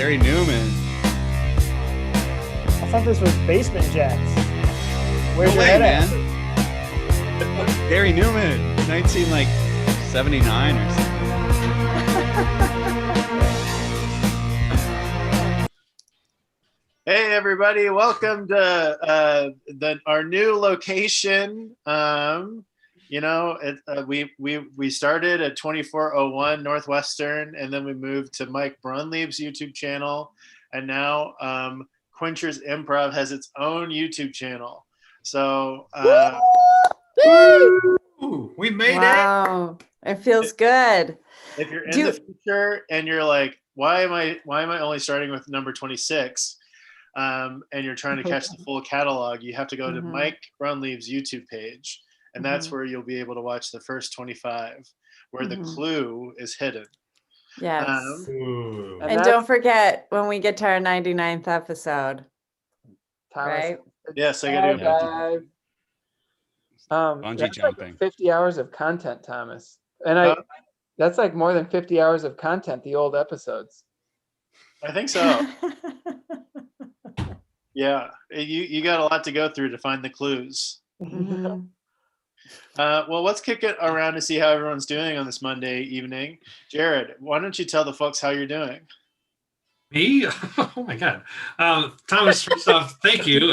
Gary Newman. I thought this was Basement Jacks. Where's No your way, head man. at? Gary Newman, 1979 or something. Hey everybody, welcome to our new location. We started at 2401 Northwestern, and then we moved to Mike Brunlieb's YouTube channel, and now Quencher's Improv has its own YouTube channel. So we made it. Wow, it feels good. If you're in the future and you're like, why am I only starting with number 26? And you're trying to catch the full catalog, you have to go to Mike Brunlieb's YouTube page, and that's where you'll be able to watch the first 25, where the clue is hidden. Yes. And don't forget when we get to our 99th episode. Thomas, right? Yes, I gotta do bungee Bungee jumping. Like 50 hours of content, Thomas. And that's like more than 50 hours of content, the old episodes. I think so. Yeah, you got a lot to go through to find the clues. Well, let's kick it around to see how everyone's doing on this Monday evening. Jared, why don't you tell the folks how you're doing? Me? Oh my God. Thomas, first off, thank you.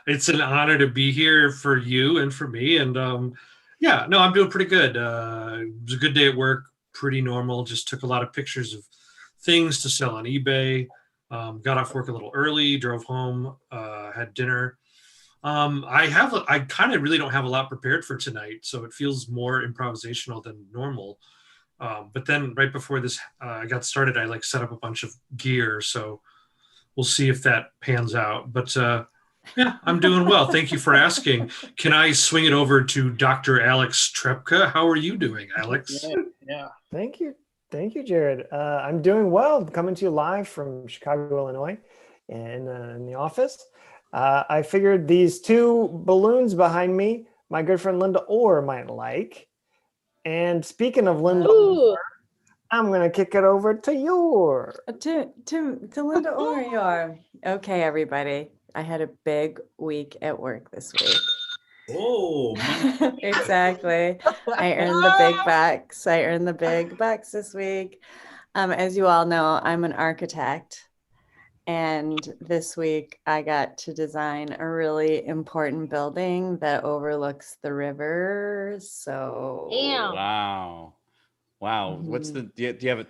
It's an honor to be here for you and for me. And I'm doing pretty good. It was a good day at work, pretty normal. Just took a lot of pictures of things to sell on eBay. Got off work a little early, drove home, had dinner. I kind of really don't have a lot prepared for tonight, so it feels more improvisational than normal. But then right before this I got started, I set up a bunch of gear, so we'll see if that pans out. But yeah, I'm doing well. Thank you for asking. Can I swing it over to Dr. Alex Trepka? How are you doing, Alex? Yeah. Thank you, Jared. I'm doing well. Coming to you live from Chicago, Illinois, in the office. I figured these two balloons behind me, my good friend Linda Orr might like. And speaking of Linda Orr, I'm gonna kick it over to to Linda Orr. Okay, everybody. I had a big week at work this week. Oh, Exactly. I earned the big bucks this week. As you all know, I'm an architect. And this week I got to design a really important building that overlooks the river. So Wow. What's do you have it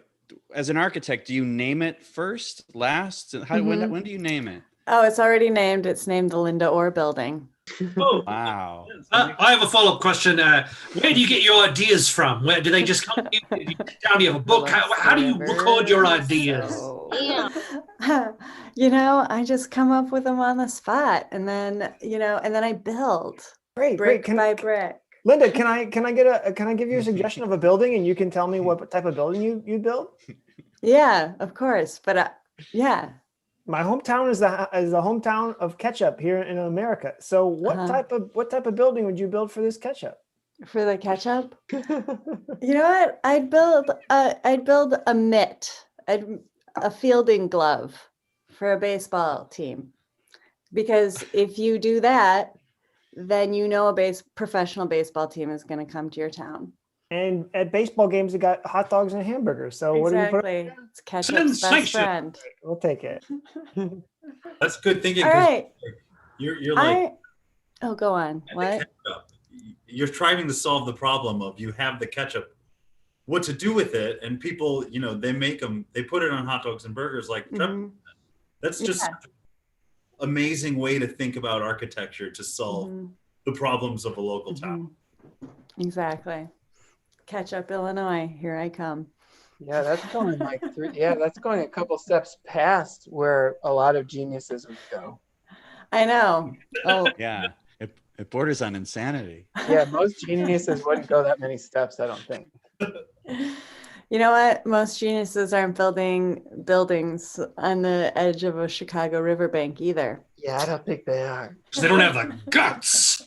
as an architect? Do you name it first, last? When do you name it? Oh, it's already named. It's named the Linda Orr Building. Oh, wow. I have a follow-up question. Where do you get your ideas from? Where do they just come to you? Do you have a book? How do you record your ideas? I just come up with them on the spot, and then I build brick by brick. Linda, can I give you a suggestion of a building, and you can tell me what type of building you build? Yeah, of course. But yeah. My hometown is the hometown of ketchup here in America. So what type of building would you build for this ketchup? For the ketchup? You know what? I'd build a mitt, a fielding glove for a baseball team. Because if you do that, then a professional baseball team is going to come to your town. And at baseball games, they got hot dogs and hamburgers. So what do you put? It's ketchup's best friend. We'll take it. That's good thinking. All right. You're like. Go on. What? You're trying to solve the problem of you have the ketchup, what to do with it, and people, they put it on hot dogs and burgers like that's just such an amazing way to think about architecture to solve the problems of a local town. Exactly. Ketchup, Illinois, here I come. Yeah, that's going that's going a couple steps past where a lot of geniuses would go. I know. Oh Yeah, it borders on insanity. Yeah, most geniuses wouldn't go that many steps, I don't think. You know what? Most geniuses aren't building buildings on the edge of a Chicago riverbank either. Yeah, I don't think they are. Because they don't have the guts.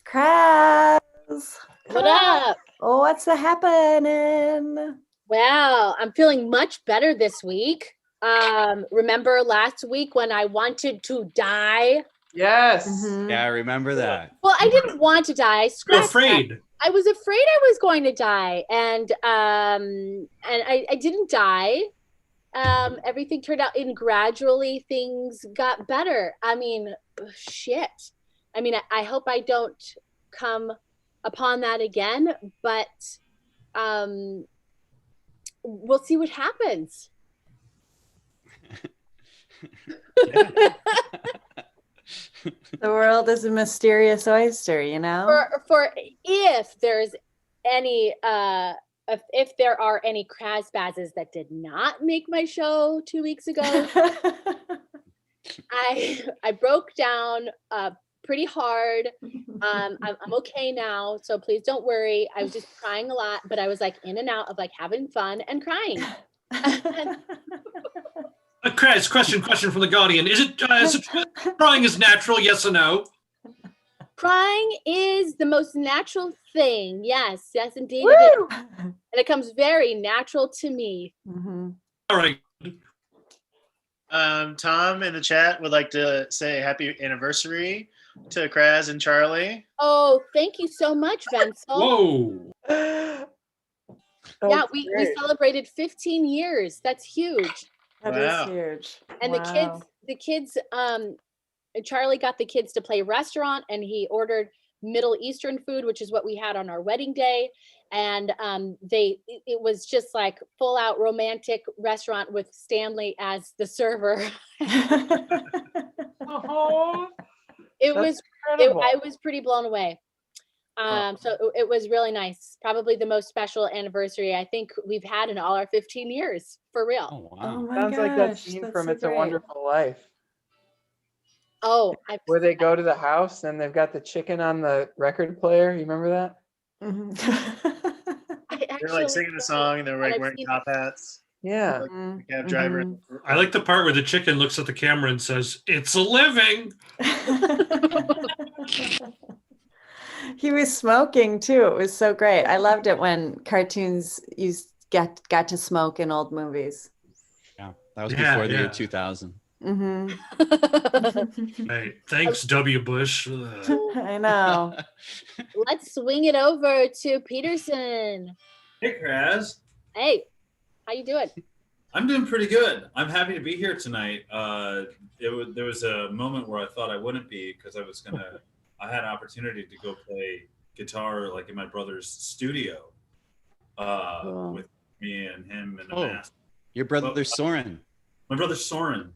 Crabs. What up? Oh, what's happening? Well, I'm feeling much better this week. Remember last week when I wanted to die? Yes. Mhm. Yeah, I remember that. Well, I didn't want to die. I You're scratched that. afraid. I was afraid I was going to die, and I didn't die. Everything turned out, and gradually things got better. I mean, shit. I mean, I hope I don't come upon that again, but we'll see what happens. The world is a mysterious oyster, you know? For if there's any if there are any Krasbazes that did not make my show 2 weeks ago, I broke down pretty hard. I'm okay now, so please don't worry. I was just crying a lot, but I was like in and out of like having fun and crying. Chris, question from the Guardian. Is it crying is natural? Yes or no? Crying is the most natural thing. Yes, indeed it is. And it comes very natural to me. Mhm. All right. Tom in the chat would like to say happy anniversary to Kraz and Charlie. Oh, thank you so much, Venzel. Whoa. Yeah, we celebrated 15 years. That's huge. That Wow. is huge. And Wow. the kids, Charlie got the kids to play restaurant, and he ordered Middle Eastern food, which is what we had on our wedding day. And it was just like full out romantic restaurant with Stanley as the server. Oh, I incredible. was pretty blown away. So it was really nice. Probably the most special anniversary I think we've had in all our 15 years, for real. Oh Oh wow. my Sounds gosh, like that scene that's from so It's a great. Wonderful Life, Oh, where they go to the house and they've got the chicken on the record player. You remember that? Mhm. They're like singing the song and they're like wearing top hats. Yeah. Like Mhm. the cab driver. Mhm. I like the part where the chicken looks at the camera and says, "It's a living." He was smoking too. It was so great. I loved it when cartoons got to smoke in old movies. Yeah, that was Yeah, before the year yeah. 2000. Hmm. Hey, thanks, W. Bush. I know. Let's swing it over to Peterson. Hey, Kraz. Hey, how you doing? I'm doing pretty good. I'm happy to be here tonight. There was a moment where I thought I wouldn't be because I had an opportunity to go play guitar like in my brother's studio Cool. with me and him and a Oh. mask. Your brother Soren. My brother Soren.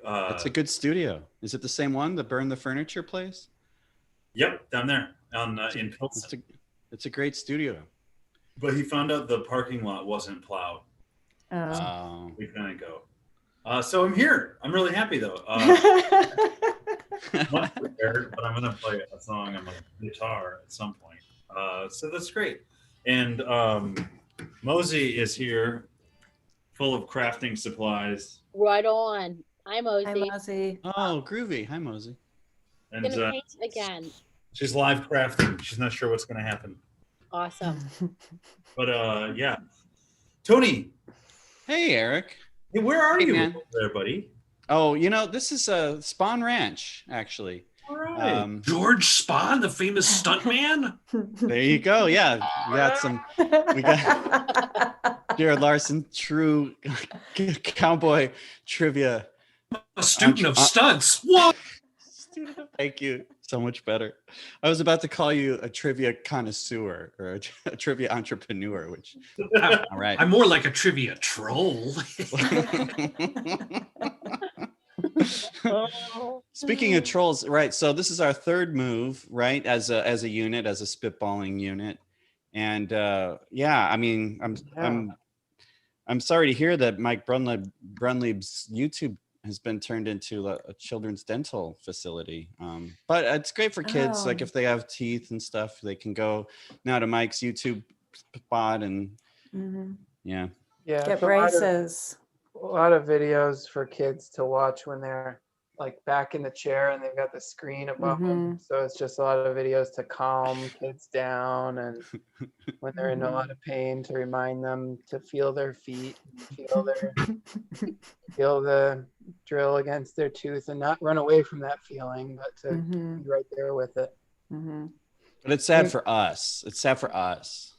That's a good studio. Is it the same one, the Burn the Furniture place? Yep, down there in Pilsen. It's a great studio. But he found out the parking lot wasn't plowed. Oh. We couldn't go. So I'm here. I'm really happy though. Not prepared, but I'm gonna play a song on my guitar at some point. So that's great. And Mosey is here, full of crafting supplies. Right on. Hi, Mosey. Hi, Mosey. Oh, groovy. Hi, Mosey. I'm And gonna paint again. she's live crafting. She's not sure what's gonna happen. Awesome. But yeah. Tony, Hey, Eric. hey, where are Hey, you man. over there, buddy? Oh, this is Spawn Ranch, actually. All right. George Spahn, the famous stuntman. There you go. Yeah, we got Jared Larson, true cowboy trivia. A student of stunts. What? Thank you. So much better. I was about to call you a trivia connoisseur or a trivia entrepreneur, which all right. I'm more like a trivia troll. Speaking of trolls, right? So this is our third move, right? As a unit, as a spitballing unit, and yeah, I mean, I'm sorry to hear that Mike Brunlieb's YouTube has been turned into a children's dental facility. But it's great for kids. Like if they have teeth and stuff, they can go now to Mike's YouTube spot and Yeah. Get it's braces. A lot of videos for kids to watch when they're like back in the chair, and they've got the screen above them. So it's just a lot of videos to calm kids down, and when they're in a lot of pain, to remind them to feel their feet, feel the drill against their tooth, and not run away from that feeling, but to be right there with it. But it's sad for us. It's sad for us.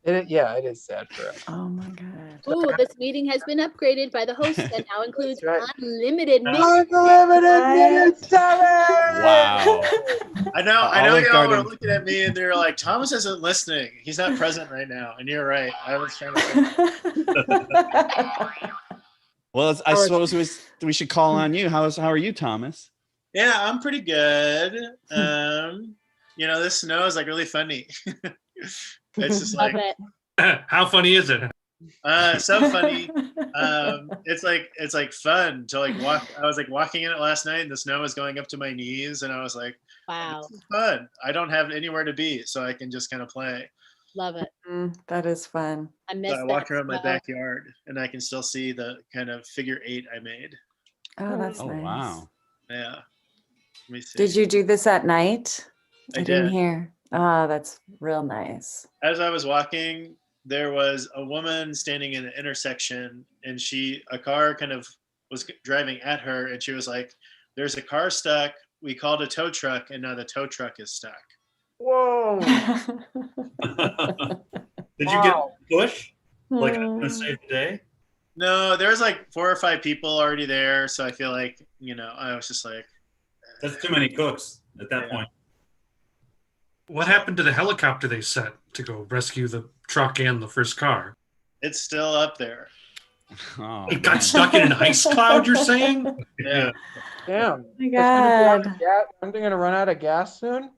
It is sad for us. Oh my God. Ooh, this meeting has been upgraded by the host and now includes right. unlimited minutes. Unlimited minutes, Thomas! Wow. I know Olive y'all Garden. were looking at me and they're like, Thomas isn't listening. He's not present right now. And you're right. I was trying to Well, I suppose we should call on you. How are you, Thomas? Yeah, I'm pretty good. This snow is like really funny. It's just Love like it. How funny is it? so funny. It's like fun to like walk. I was like walking in it last night and the snow was going up to my knees and I was like, Wow. this is fun. I don't have anywhere to be, so I can just kind of play. Love it. That is fun. I miss So I walk that around my snow. backyard and I can still see the kind of figure 8 I made. Oh, that's Oh, nice. wow. Yeah. Let me see. Did you do this at night? I didn't did. hear. Oh, that's real nice. As I was walking, there was a woman standing in an intersection and a car kind of was driving at her and she was like, there's a car stuck. We called a tow truck and now the tow truck is stuck. Whoa! Did you get push? Like, I'm gonna save the day? No, there was like 4 or 5 people already there. So I feel like, I was just like. That's too many cooks at that point. What happened to the helicopter they sent to go rescue the truck and the first car? It's still up there. Oh, It got stuck in an ice cloud, you're saying? Yeah. Damn. Oh my God. I'm gonna run out of gas soon.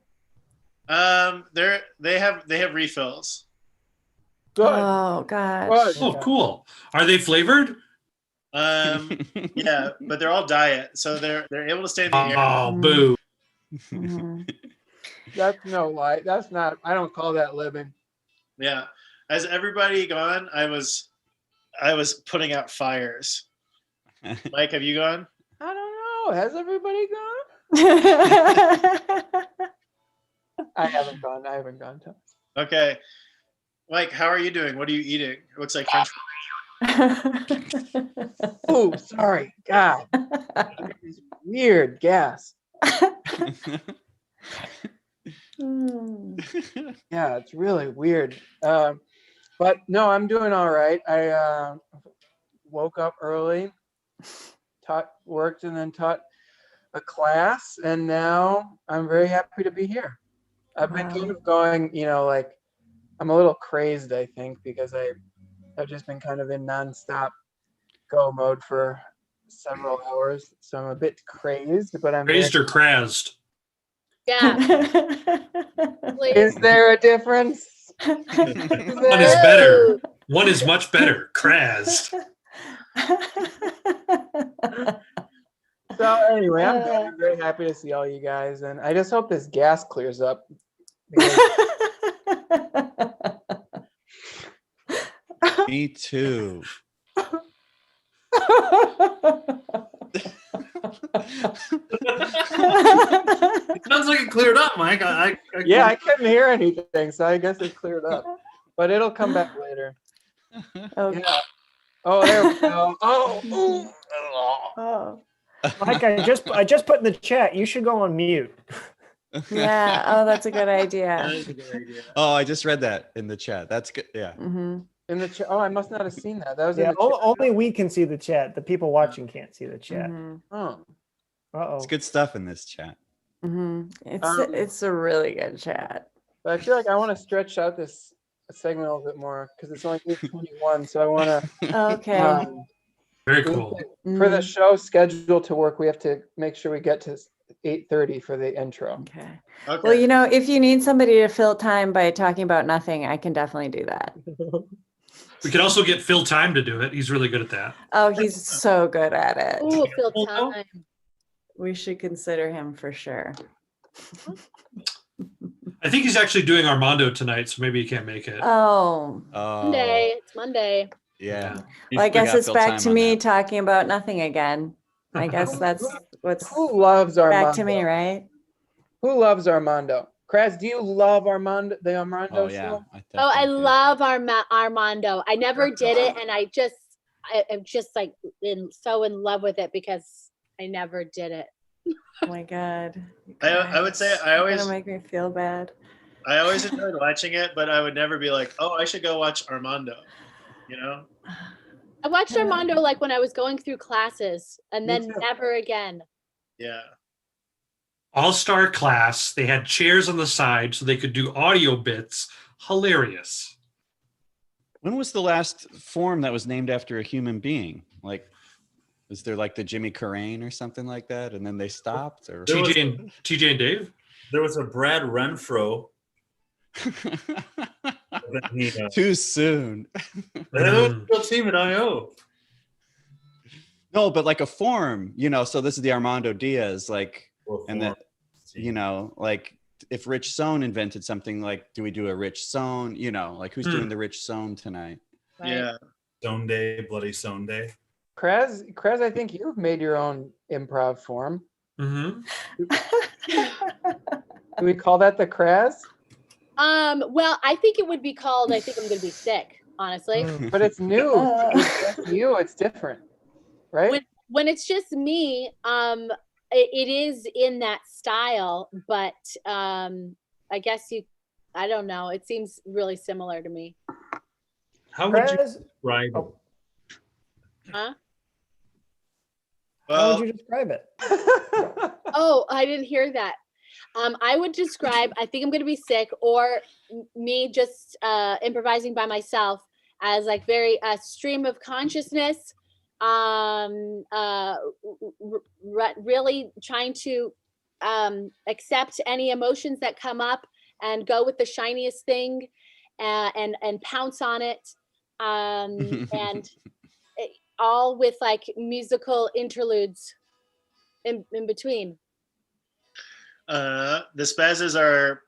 They have refills. Good. Oh gosh. Good. Oh, cool. Are they flavored? Yeah, but they're all diet, so they're able to stay in the air. Oh, boo. Mhm. That's no lie. That's not. I don't call that living. Yeah. Has everybody gone? I was putting out fires. Mike, have you gone? I don't know. Has everybody gone? I haven't gone. Tom. Okay. Mike, how are you doing? What are you eating? It looks like French. Oh, sorry. God. It's weird gas. Yeah, it's really weird. But no, I'm doing all right. I woke up early, worked, and then taught a class, and now I'm very happy to be here. I've been kind of going, like I'm a little crazed, I think, because I've just been kind of in nonstop go mode for several hours, so I'm a bit crazed, but I'm Crazed or crazzed? Yeah. Is there a difference? One is better. One is much better. Crazzed. So anyway, I'm good. I'm very happy to see all you guys, and I just hope this gas clears up. because- Me too. It sounds like it cleared up, Mike. Yeah, I couldn't hear anything, so I guess it cleared up. But it'll come back later. Okay. Yeah. Oh, there we go. Oh, ooh. Oh. Mike, I just put in the chat. You should go on mute. Yeah. Oh, that's a good That idea. is a good idea. Oh, I just read that in the chat. That's good. Yeah. Hmm. In the chat. Oh, I must not have seen that. That was in Yeah, the chat. only we can see the chat. The people watching can't see the chat. Oh. Uh-oh. It's good stuff in this chat. It's a really good chat. But I feel like I want to stretch out this segment a little bit more because it's only 8:21, so I want to. Okay. Very cool. For the show schedule to work, we have to make sure we get to 8:30 for the intro. Okay. Okay. Well, if you need somebody to fill time by talking about nothing, I can definitely do that. We could also get Phil Time to do it. He's really good at that. Oh, he's so good at it. Ooh, fill time. We should consider him for sure. I think he's actually doing Armando tonight, so maybe he can't make it. Oh. Oh, Monday. It's Monday. Yeah. Well, I guess gotta it's fill back time to on me that. talking about nothing again. I guess that's what's Who loves Armando? back to me, right? Who loves Armando? Kraz, do you love Armando, the Armando Oh yeah. show? I definitely do. love Armando. I never did it, and I'm just like so in love with it because I never did it. Oh my God. I would say You're gonna make me feel bad. I always enjoyed watching it, but I would never be like, oh, I should go watch Armando. You know? I watched Armando like when I was going through classes, and Me then too. never again. Yeah. All-star class. They had chairs on the side so they could do audio bits. Hilarious. When was the last form that was named after a human being? Like, was there like the Jimmy Carrane or something like that, and then they stopped? Or There was- TJ and Dave? There was a Brad Renfro. Too soon. That was still team at IO. No, but like a form, you know. So this is the Armando Diaz, like, and that, you know, like if Rich Sohn invented something, like, do we do a Rich Sohn? You know, like who's doing the Rich Sohn tonight? Right? Yeah. Sohn Day, Bloody Sohn Day. Kraz, I think you've made your own improv form. Mm-hmm. Do we call that the Kraz? Well, I think it would be called I think I'm gonna be sick, honestly. But it's new. It's you. It's different, right? When it's just me, it is in that style, but I guess I don't know. It seems really similar to me. How would you Kraz, describe it? Huh? how Well, would you describe it? Oh, I didn't hear that. I would describe, I think I'm going to be sick, or me just improvising by myself as like very stream of consciousness, really trying to accept any emotions that come up and go with the shiniest thing and pounce on it. And all with like musical interludes in between. the Spazzes are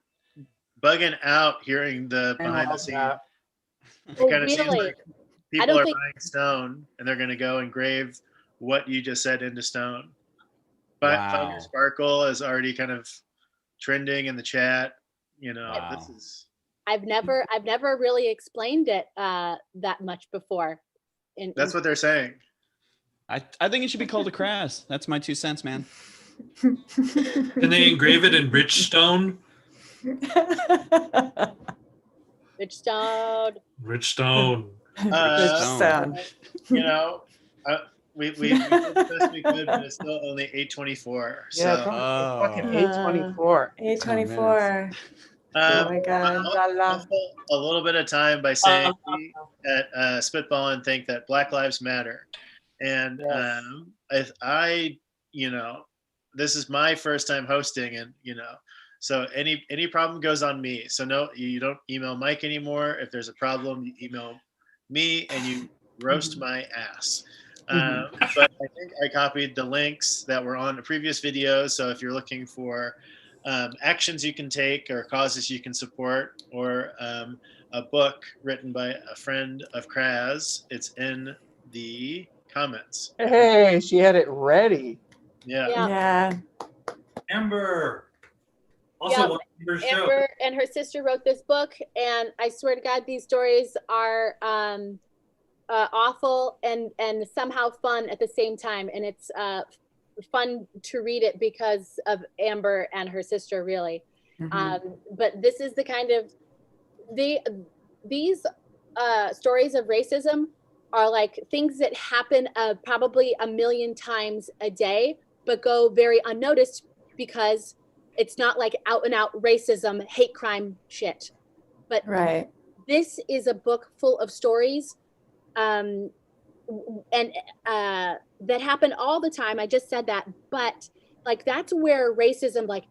bugging out hearing the behind the scenes. It Oh, kind of seems really? like I people don't are think- buying stone and they're going to go engrave what you just said into stone. But Wow. Thunder Sparkle is already kind of trending in the chat. You know, Wow. this is I've never really explained it that much before. that's what they're saying. I think it should be called a Kraz. That's my 2 cents, man. Can they engrave it in rich stone? Rich Stone. Rich stone. Stone. You know, we did the best we could, but it's still only 8:24. So Yeah, it's fucking 8:24. 8:24. Oh my God. I'll fill a little bit of time by saying we at Spitballin think that Black Lives Matter, and Yes. I, you know, this is my first time hosting, and you know, so any problem goes on me. So no, you don't email Mike anymore. If there's a problem, you email me, and you roast my ass. But I think I copied the links that were on the previous video. So if you're looking for actions you can take or causes you can support, or a book written by a friend of Kraz, it's in the comments. Hey, she had it ready. Yeah. Yeah. Amber. Also, Yeah, watch Amber's show. Amber and her sister wrote this book, and I swear to God, these stories are awful and somehow fun at the same time. And it's fun to read it because of Amber and her sister, really. But this is the kind of these stories of racism are like things that happen probably a million times a day, but go very unnoticed because it's not like out and out racism, hate crime shit. But Right. this is a book full of stories and that happen all the time. I just said that, but like that's where racism like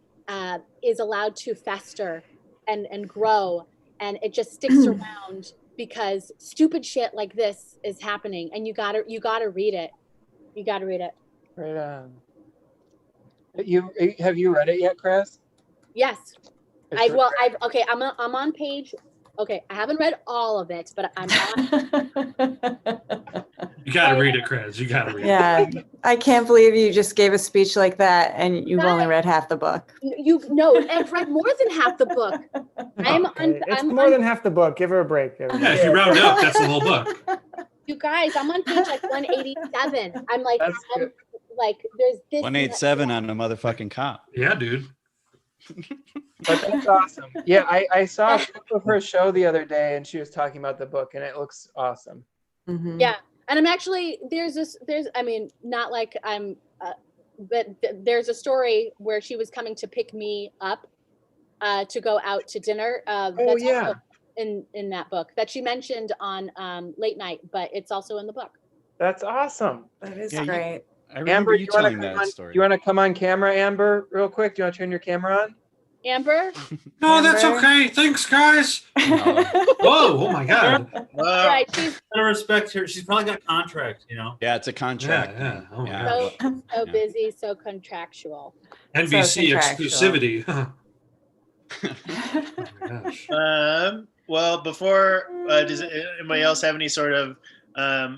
is allowed to fester and grow, and it just sticks around because stupid shit like this is happening, and you gotta read it. You gotta read it. Right on. Have you read it yet, Chris? Yes. I'm on page Okay, I haven't read all of it, but I'm on. You got to read it, Chris. You got to read it. Yeah, I can't believe you just gave a speech like that and you've only read half the book. I've read more than half the book. It's more than half the book. Give her a break. Yeah, if you round up, that's the whole book. You guys, I'm on page like 187. I'm like, there's this 187 on a motherfucking cop. Yeah, dude. But that's awesome. Yeah, I saw a clip of her show the other day, and she was talking about the book, and it looks awesome. Mm-hmm. Yeah, and I'm actually not like I'm, but there's a story where she was coming to pick me up, to go out to dinner. That's also in that book that she mentioned on Late Night, but it's also in the book. That's awesome. That is great. I remember Amber, you telling that story. You want to come on camera, Amber, real quick? Do you want to turn your camera on? Amber? No, that's okay. Thanks, guys. Whoa! Oh my God. Right, she's Gotta respect her. She's probably got contract, you know. Yeah, it's a contract. Yeah. Oh my God. so busy, so contractual. NBC exclusivity. Oh my gosh. Well, before, does anybody else have any sort of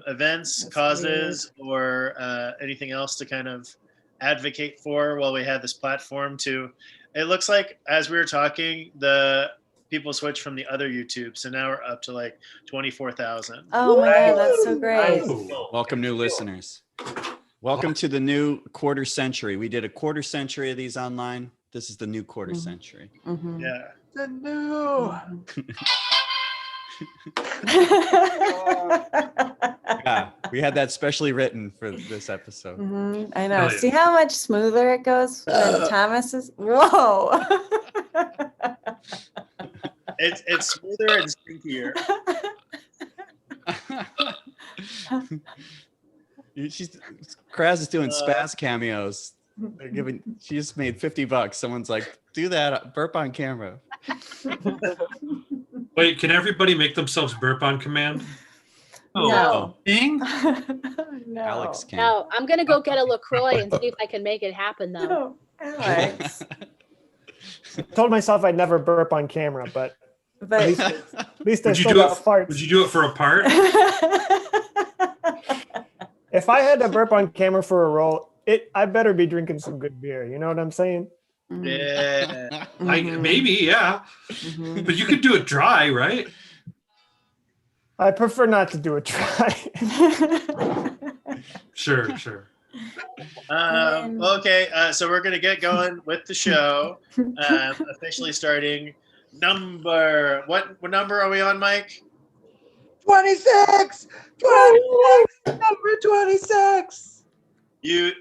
events, causes, or anything else to kind of advocate for while we had this platform to? It looks like as we were talking, the people switched from the other YouTube, so now we're up to like 24,000. Oh my God, that's so great. Welcome, new listeners. Welcome to the new quarter century. We did a quarter century of these online. This is the new quarter century. Mm-hmm. Yeah. The new. Yeah, we had that specially written for this episode. Mm-hmm. I know. Oh, yeah. See how much smoother it goes when Thomas is. Whoa. It's smoother and stinkier. Kraz is doing spaz cameos. They're giving. She just made $50. Someone's like, do that. Burp on camera. Wait, can everybody make themselves burp on command? No. Bing? No. Alex can. No, I'm gonna go get a LaCroix and see if I can make it happen though. No, Alex. I told myself I'd never burp on camera, but But at least I Would you still do got it? farts. Would you do it for a part? If I had to burp on camera for a role, I better be drinking some good beer. You know what I'm saying? Yeah. Maybe, yeah. Mhm. But you could do it dry, right? I prefer not to do it dry. Sure. Okay, so we're gonna get going with the show. Officially starting. What number are we on, Mike? 26! Number 26! You,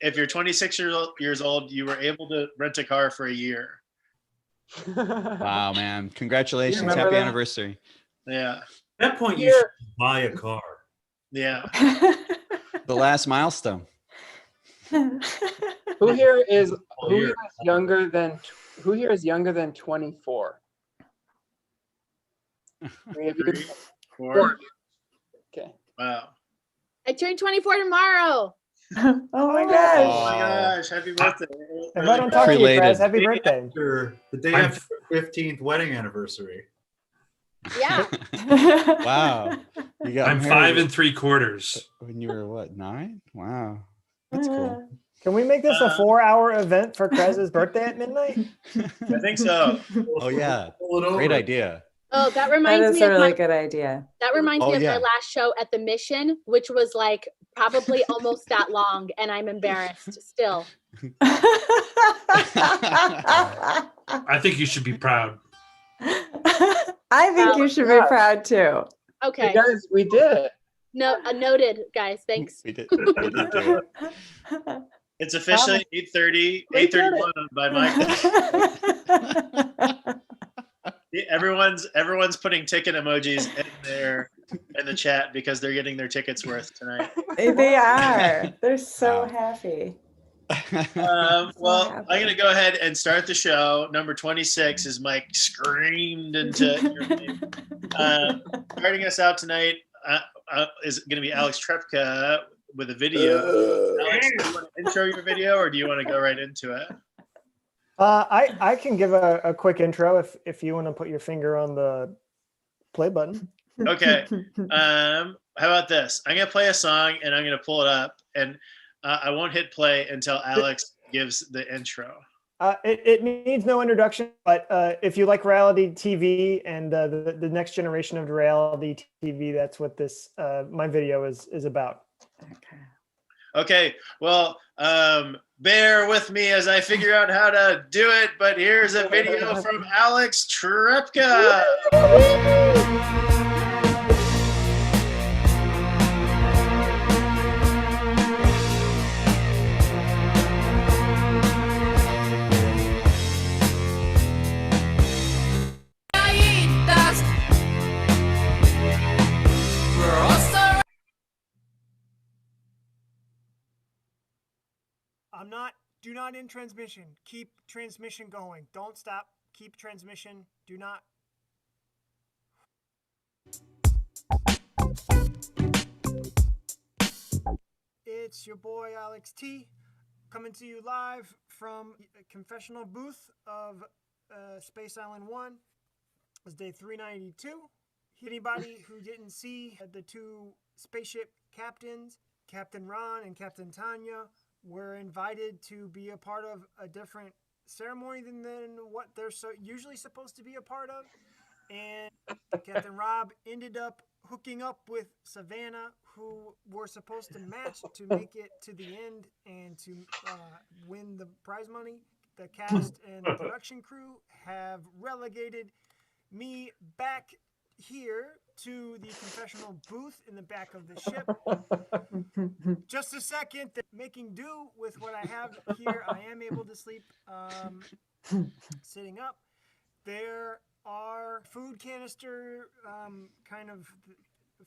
if you're 26 years old, you were able to rent a car for a year. Wow, man! Congratulations! Remember Happy that? anniversary. Yeah, At that point, you should buy a car. yeah. The last milestone. Who here is younger than 24? Three of you? 3, 4. Four. Okay. Wow. I turned 24 tomorrow. Oh my Oh gosh. my gosh! Happy birthday! If I don't talk to you, Related. guys, happy birthday. The day after the 15th wedding anniversary. Yeah. Wow. You got I'm married 5 3/4. when you were what, 9? Wow, that's cool. Can we make this a 4-hour event for Krez's birthday at midnight? I think so. Oh yeah, Pull it over. great idea. Oh, that That reminds is me a of really my, good idea. that reminds Oh, me of yeah. my last show at the Mission, which was like probably almost that long, and I'm embarrassed still. I think you should be proud. I think you should be proud too. Okay. You guys, we did it. No, noted, guys. Thanks. We did do it. It's officially 8:30, 8:31 by Mike. Everyone's putting ticket emojis in the chat because they're getting their tickets worth tonight. They are. They're so Wow. happy. Well, I'm going to go ahead and start the show. Number 26 is Mike screamed into your name. Starting us out tonight is going to be Alex Trepka with a video. Alex, do you want to intro your video or do you want to go right into it? I can give a quick intro if you want to put your finger on the play button. Okay. How about this? I'm gonna play a song and I'm gonna pull it up, and I won't hit play until Alex gives the intro. It needs no introduction, but if you like reality TV and the next generation of reality TV, that's what this my video is about. Okay. Okay. Well, bear with me as I figure out how to do it. But here's a video from Alex Trepka. Do not end transmission. Keep transmission going. Don't stop. Keep transmission. Do not. It's your boy Alex T, coming to you live from a confessional booth of Space Island 1. It's day 392. Anybody who didn't see the two spaceship captains, Captain Ron and Captain Tanya, were invited to be a part of a different ceremony than what they're usually supposed to be a part of. And Captain Rob ended up hooking up with Savannah, who were supposed to match to make it to the end and to win the prize money. The cast and the production crew have relegated me back here to the confessional booth in the back of the ship. Just a second, making do with what I have here. I am able to sleep sitting up. There are food canister,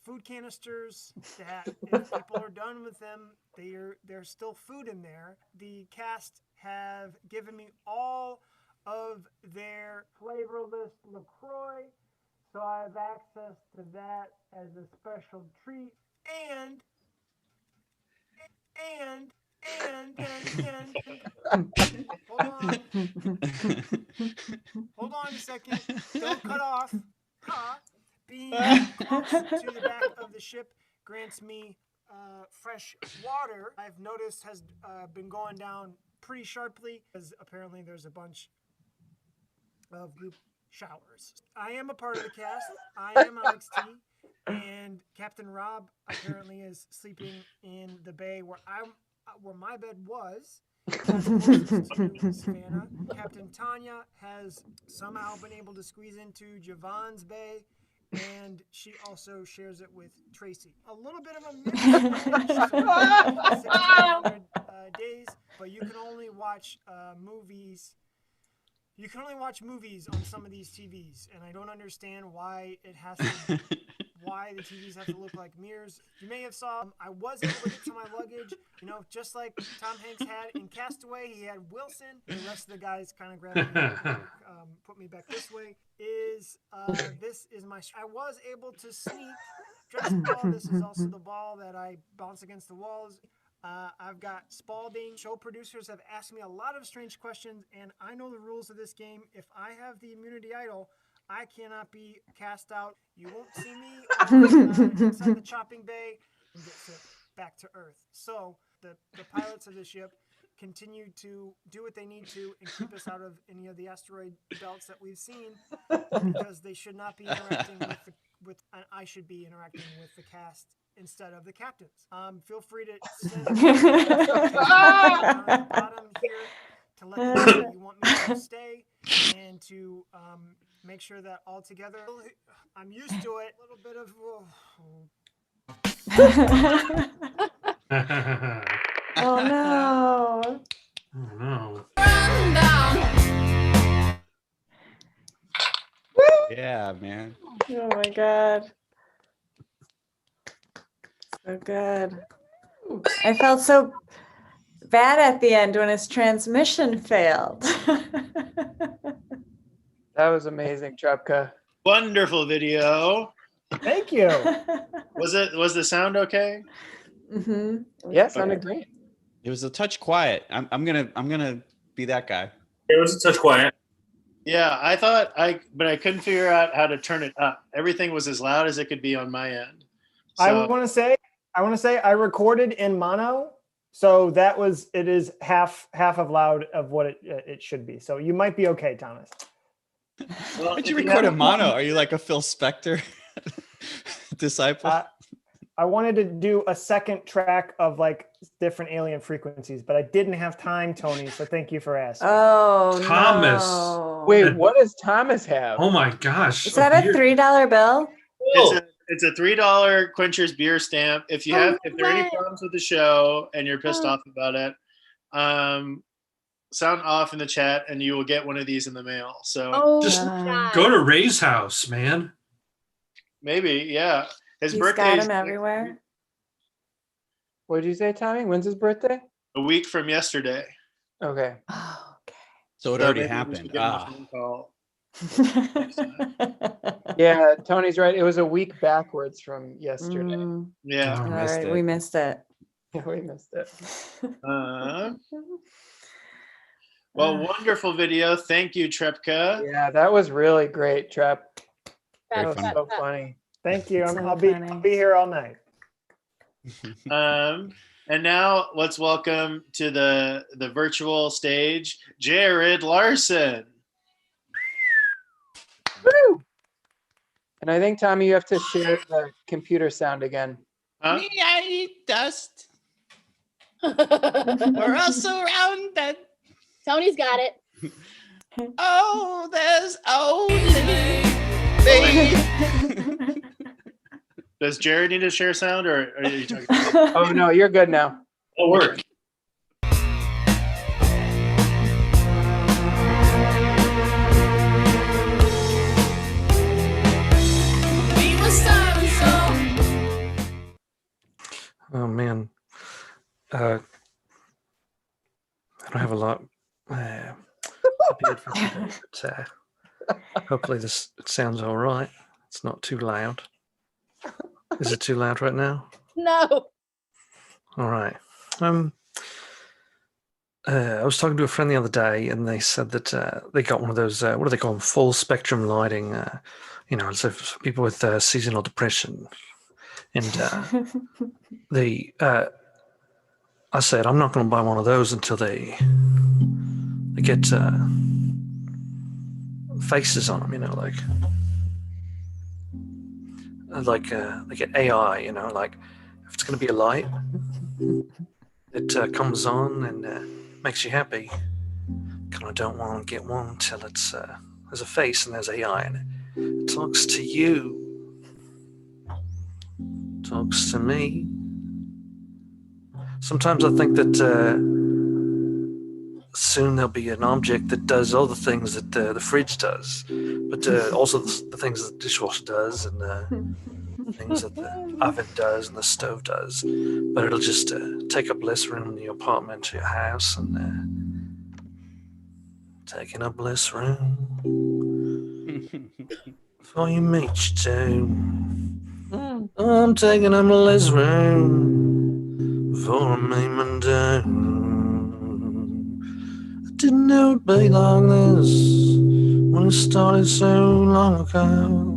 food canisters that if people are done with them, there's still food in there. The cast have given me all of their flavorless LaCroix, so I have access to that as a special treat. And hold on a second. Don't cut off. Being close to the back of the ship grants me fresh water. I've noticed has been going down pretty sharply because apparently there's a bunch of group showers. I am a part of the cast. I am Alex T, and Captain Rob apparently is sleeping in the bay where my bed was. To Savannah. Captain Tanya has somehow been able to squeeze into Javon's bay, and she also shares it with Tracy. A little bit of a mix. 1600 days, but you can only watch movies. You can only watch movies on some of these TVs, and I don't understand why it has to. Why the TVs have to look like mirrors. You may have saw I was able to get to my luggage, just like Tom Hanks had in Castaway. He had Wilson. The rest of the guys kind of grabbed me, put me back this way. This is my. I was able to sneak. Dress ball. This is also the ball that I bounce against the walls. I've got Spalding. Show producers have asked me a lot of strange questions, and I know the rules of this game. If I have the immunity idol, I cannot be cast out. You won't see me inside the chopping bay and get sent back to Earth. So the pilots of the ship continue to do what they need to and keep us out of any of the asteroid belts that we've seen, because they should not be interacting with and I should be interacting with the cast instead of the captains. Feel free to send down at the bottom here to let them know that you want me to stay and to make sure that all together, I'm used to it. A little bit of. Oh no. Oh no. Yeah, man. Oh my god. So good. I felt so bad at the end when his transmission failed. That was amazing, Trepka. Wonderful video. Thank you. Was the sound okay? Mm-hmm. Yes, sounded great. It was a touch quiet. I'm gonna be that guy. It was a touch quiet. Yeah, but I couldn't figure out how to turn it up. Everything was as loud as it could be on my end. I So want to say I recorded in mono, so it is half of loud of what it should be. So you might be okay, Thomas. well, Why'd if you have record a a mono? Are you like a Phil Spector disciple? I wanted to do a second track of like different alien frequencies, but I didn't have time, Tony. So thank you for asking. Oh, Thomas. no. Wait, what does Thomas have? Oh my gosh. Is that a $3 bill? It's a $3 Quencher's beer stamp. If there are any problems with the show and you're pissed off about it, sound off in the chat and you will get one of these in the mail. So just go to Ray's house, man. maybe, yeah. His He's birthday got is him everywhere. What did you say, Tommy? When's his birthday? a week from yesterday. Okay. Oh, okay. So it already maybe we should happened. give him a phone call. Yeah, Tony's right. It was a week backwards from yesterday. Yeah. All missed right, it. we missed it. Yeah, we missed it. Well, wonderful video. Thank you, Trepka. Yeah, that was really great, Trep. Very That was funny. so funny. Thank you. So I'll funny. be here all night. And now let's welcome to the virtual stage, Jared Larson. Woo! And I think, Tommy, you have to share the computer sound again. Huh? Me, I eat dust. We're all surrounded. Tony's got it. Oh, there's only me. Does Jared need to share sound, or are you talking? Oh, no, you're good now. It'll work. Oh man, I don't have a lot prepared for today, but hopefully it sounds all right. It's not too loud. Is it too loud right now? No. All right. I was talking to a friend the other day, and they said that they got one of those. What do they call them? Full spectrum lighting. So for people with seasonal depression, and I said I'm not going to buy one of those until they get faces on them. They get AI. If it's going to be a light, it comes on and makes you happy. Kind of don't want to get one until it's there's a face and there's AI in it. It talks to you, talks to me. Sometimes I think that soon there'll be an object that does all the things that the fridge does, but also the things that the dishwasher does and things that the oven does and the stove does. But it'll just take up less room in your apartment or your house, and taking up less room for your mates too. I'm taking up less room for me and I didn't know it'd be like this when it started so long ago.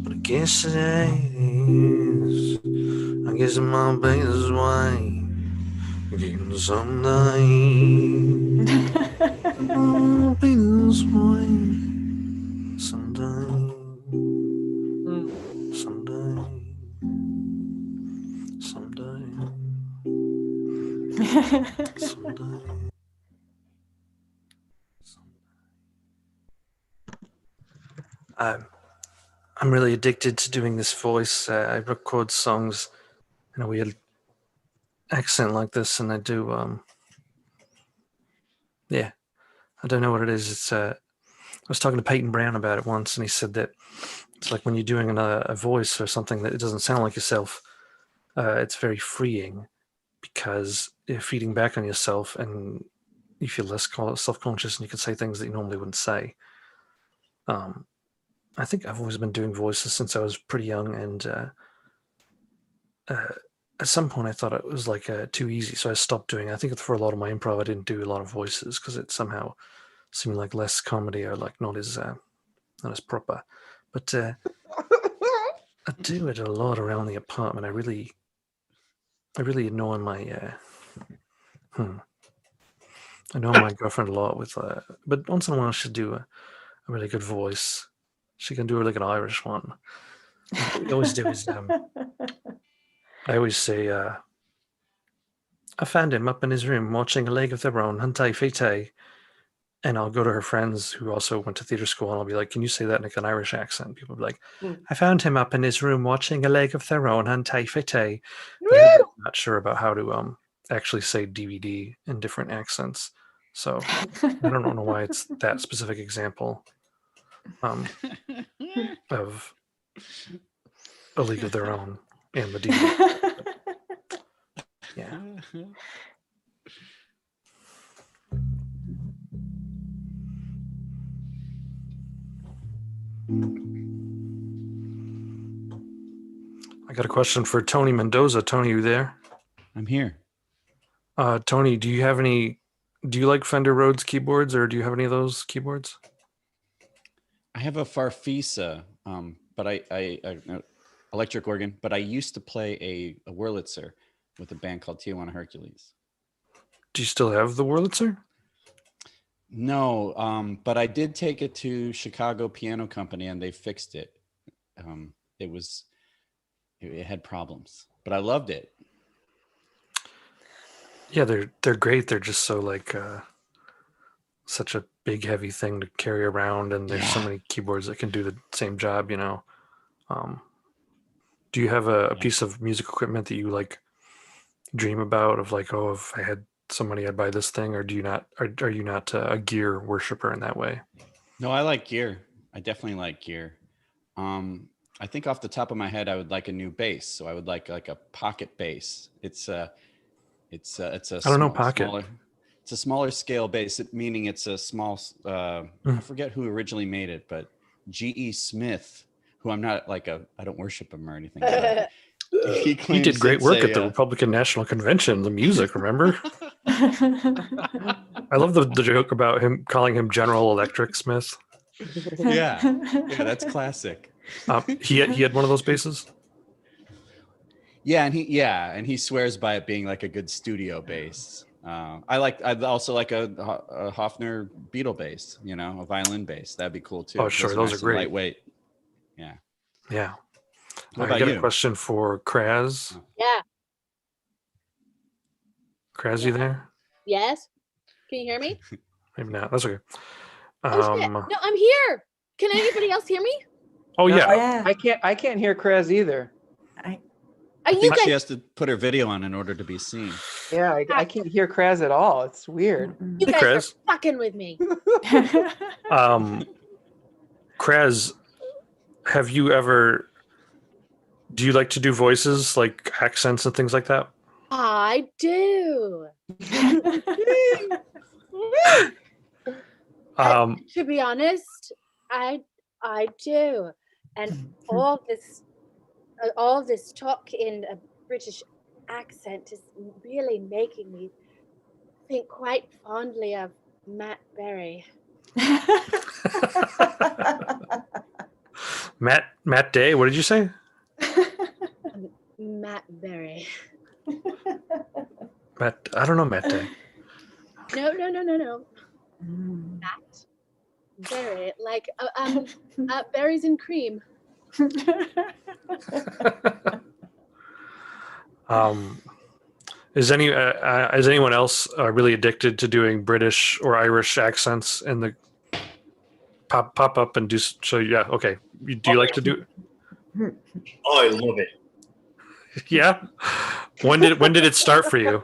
But I guess it is. I guess it might be this way again someday. It might be this way someday. Someday. I'm really addicted to doing this voice. I record songs in a weird accent like this, and I do. I don't know what it is. It's. I was talking to Peyton Brown about it once, and he said that it's like when you're doing a voice or something that it doesn't sound like yourself. It's very freeing because you're feeding back on yourself, and you feel less self-conscious, and you can say things that you normally wouldn't say. I think I've always been doing voices since I was pretty young, and at some point I thought it was like too easy, so I stopped doing it. I think for a lot of my improv I didn't do a lot of voices because it somehow seem like less comedy or like not as proper. But I do it a lot around the apartment. I really annoy my I know my girlfriend a lot with but once in a while she'll do a really good voice. She can do like an Irish one. What we always do is I always say I found him up in his room watching A League of Their Own, Huntai Fite. And I'll go to her friends who also went to theater school, and I'll be like, "Can you say that in like an Irish accent?" People will be like, "I found him up in his room watching A League of Their Own, Huntai Fite." But I'm not sure about how to actually say DVD in different accents, so I don't know why it's that specific example of A League of Their Own and the DVD. Yeah. I got a question for Tony Mendoza. Tony, you there? I'm here. Tony, do you like Fender Rhodes keyboards, or do you have any of those keyboards? I have a Farfisa, but I electric organ, but I used to play a Wurlitzer with a band called Tijuana Hercules. Do you still have the Wurlitzer? No, but I did take it to Chicago Piano Company and they fixed it. It had problems, but I loved it. Yeah, they're great. They're just so like such a big heavy thing to carry around, and there's so many keyboards that can do the same job, you know. Do you have a piece of music equipment that you like dream about of like, oh, if I had some money I'd buy this thing, or do you not are you not a gear worshiper in that way? No, I like gear. I definitely like gear. I think off the top of my head, I would like a new bass. So I would like a pocket bass. It's a I don't know pocket. It's a smaller scale bass, meaning it's a small. I forget who originally made it, but G.E. Smith, who I'm not like I don't worship him or anything. He did great work at the Republican National Convention. The music, remember? I love the joke about him calling him General Electric Smith. Yeah, that's classic. He had one of those basses. Yeah, and he swears by it being like a good studio bass. I'd also like a Hofner Beetle bass, you know, a violin bass. That'd be cool too. Oh, sure, those are great. Lightweight. Yeah. Yeah. What about I got you? a question for Kraz. Yeah. Kraz, you there? Yes. Can you hear me? Maybe not. That's okay. Oh, shit. No, I'm here. Can anybody else hear me? Oh No, yeah. I can't hear Kraz either. I think she has to put her video on in order to be seen. Yeah, I can't hear Kraz at all. It's weird. You guys are fucking with me. Kraz, do you like to do voices, like accents and things like that? I do. To be honest, I do. And all this talk in a British accent is really making me think quite fondly of Matt Berry. Matt Day, what did you say? Matt Berry. I don't know Matt Day. No. Matt Berry, like berries and cream. Is anyone else really addicted to doing British or Irish accents in the pop up and do so? Yeah, okay. Do you like to do? Oh, I love it. Yeah. When did it start for you?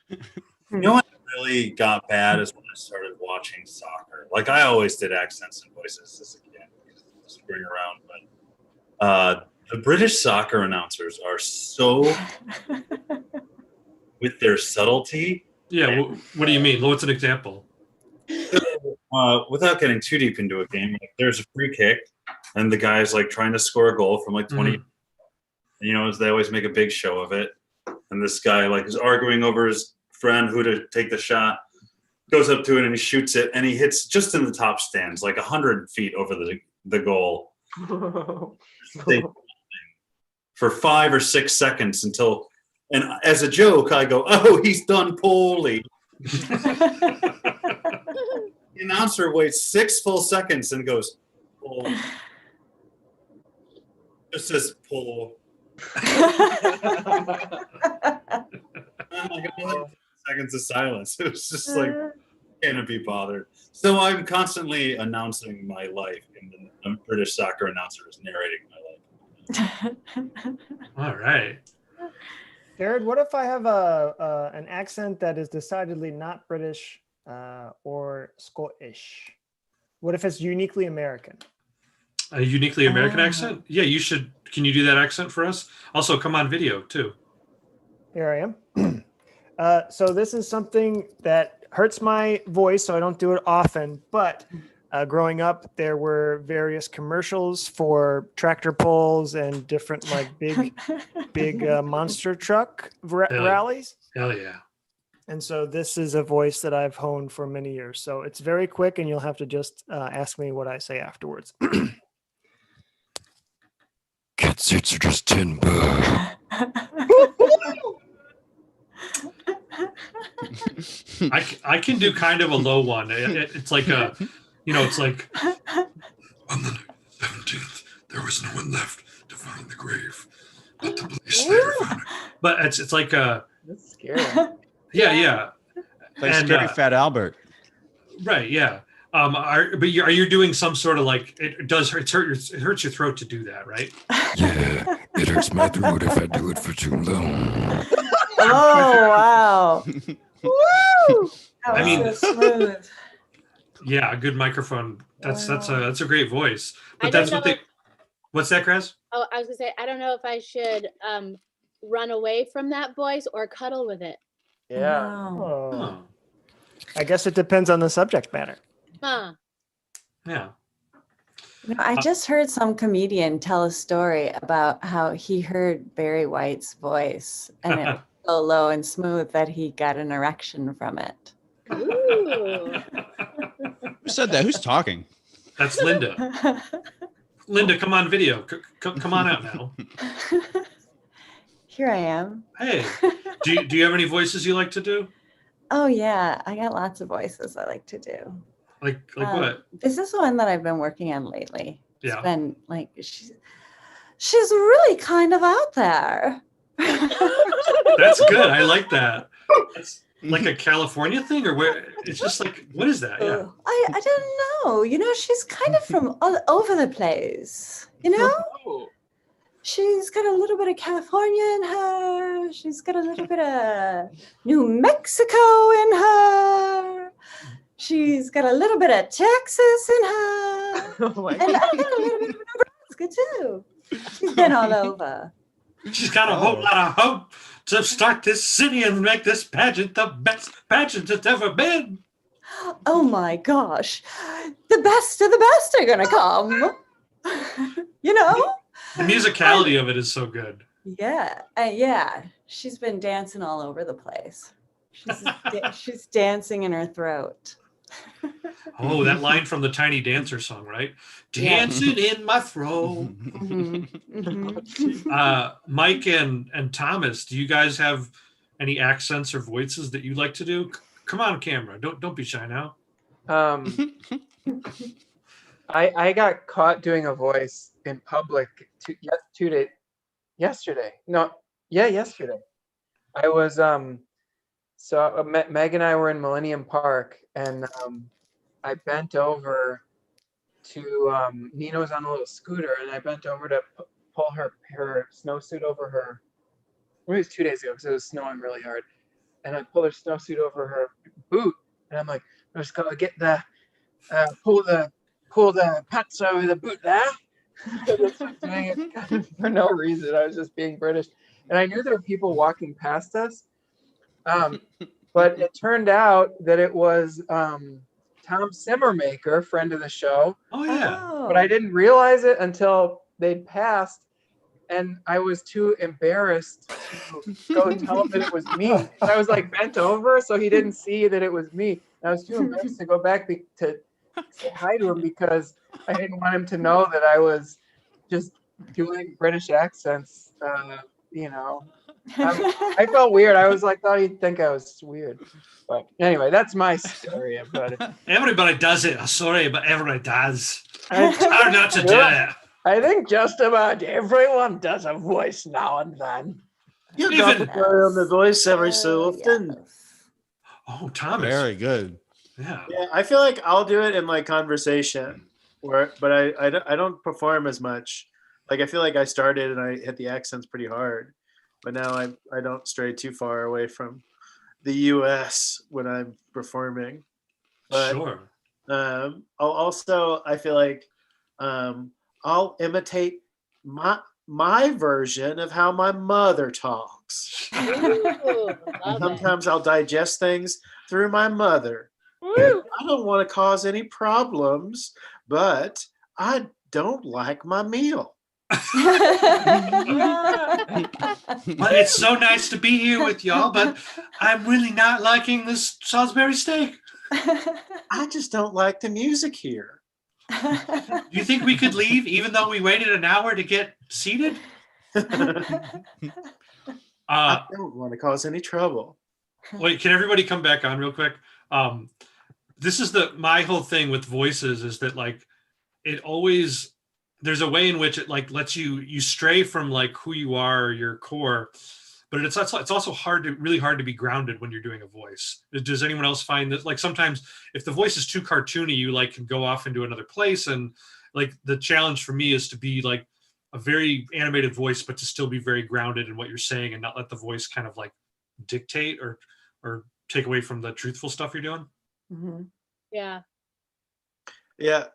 You know what really got bad is when I started watching soccer. Like I always did accents and voices as a kid, just bring around. But the British soccer announcers are so with their subtlety. Yeah. What do you mean? What's an example? Without getting too deep into a game, like there's a free kick, and the guy's like trying to score a goal from like 20. And, you know, they always make a big show of it, and this guy like is arguing over his friend who to take the shot, goes up to it and he shoots it, and he hits just in the top stands, like 100 feet over the goal. They, for 5 or 6 seconds until, and as a joke, I go, "Oh, he's done poorly." The announcer waits 6 full seconds and goes, "Poor." Just says "poor." Like another seconds of silence. It was just like, can't be bothered. So I'm constantly announcing my life, and the British soccer announcer is narrating my life. All right. Jared, what if I have an accent that is decidedly not British or Scottish? What if it's uniquely American? A uniquely American accent? Yeah, you should. Can you do that accent for us? Also, come on video too. Here I am. So this is something that hurts my voice, so I don't do it often. But growing up, there were various commercials for tractor pulls and different like big monster truck rallies. Hell yeah. And so this is a voice that I've honed for many years. So it's very quick, and you'll have to just ask me what I say afterwards. Cat seats are just timber. I can do kind of a low one. It's like a, it's like. On the 17th, there was no one left to find the grave, but the police later found it. But it's like a. That's scary. Yeah. Like Scary Fat Albert. Right. Yeah. Are you doing some sort of like it hurts your throat to do that, right? Yeah, it hurts my throat if I do it for too long. Oh wow! Woo! I mean, so smooth. Yeah, a good microphone. That's a great voice. But I that's don't what know they. What's that, Kraz? Oh, I was gonna say, I don't know if I should run away from that voice or cuddle with it. Yeah. Wow. Oh. I guess it depends on the subject matter. Huh. Yeah. I just heard some comedian tell a story about how he heard Barry White's voice and it was so low and smooth that he got an erection from it. Ooh. Who said that? Who's talking? That's Linda. Linda, come on video. Come on out now. Here I am. Hey, do you have any voices you like to do? Oh yeah, I got lots of voices I like to do. Like what? This is one that I've been working on lately. Yeah. It's been like she's really kind of out there. That's good. I like that. It's like a California thing, or where? It's just like, what is that? Yeah. I don't know. She's kind of from all over the place. She's got a little bit of California in her. She's got a little bit of New Mexico in her. She's got a little bit of Texas in her. Oh my And I got a little bit of Nebraska too. She's been all over. She's got a whole lot of hope to start this city and make this pageant the best pageant it's ever been. Oh my gosh. The best of the best are going to come. The musicality of it is so good. Yeah. Yeah. She's been dancing all over the place. She's dancing in her throat. Oh, that line from the Tiny Dancer song, right? Dancing in my throat. Mike and Thomas, do you guys have any accents or voices that you like to do? Come on, camera. Don't be shy now. I got caught doing a voice in public yesterday. Yesterday. I was so Meg and I were in Millennium Park, and I bent over to Nina was on a little scooter, and I bent over to pull her snowsuit over her. It was 2 days ago because it was snowing really hard, and I pulled her snowsuit over her boot, and I'm like, I just gotta get the pull the pants over the boot there. Doing it for no reason. I was just being British, and I knew there were people walking past us. But it turned out that it was Tom Simmermaker, friend of the show. Oh yeah. Oh. But I didn't realize it until they'd passed, and I was too embarrassed to go tell him that it was me. I was like bent over, so he didn't see that it was me. I was too embarrassed to go back to say hi to him because I didn't want him to know that I was just doing British accents. You know, I felt weird. I was like, thought he'd think I was weird. But anyway, that's my story about it. Everybody does it. Sorry, but everybody does. It's hard not to do it. I think just about everyone does a voice now and then. You Even- got to play on the voice every so often. Oh, Thomas. Very good. Yeah. Yeah, I feel like I'll do it in like conversation, but I don't perform as much. Like I feel like I started and I hit the accents pretty hard, but now I don't stray too far away from the U.S. when I'm performing. But, Sure. I feel like I'll imitate my version of how my mother talks. Ooh, love it. Sometimes I'll digest things through my mother. I don't want to cause any problems, but I don't like my meal. But it's so nice to be here with y'all, but I'm really not liking this Salisbury steak. I just don't like the music here. Do you think we could leave even though we waited an hour to get seated? I don't want to cause any trouble. Wait, can everybody come back on real quick? This is my whole thing with voices is that like it always there's a way in which it like lets you stray from like who you are or your core, but it's also really hard to be grounded when you're doing a voice. Does anyone else find that like sometimes if the voice is too cartoony, you like can go off into another place, and like the challenge for me is to be like a very animated voice, but to still be very grounded in what you're saying and not let the voice kind of like dictate or take away from the truthful stuff you're doing. Mm-hmm. Yeah. Yeah,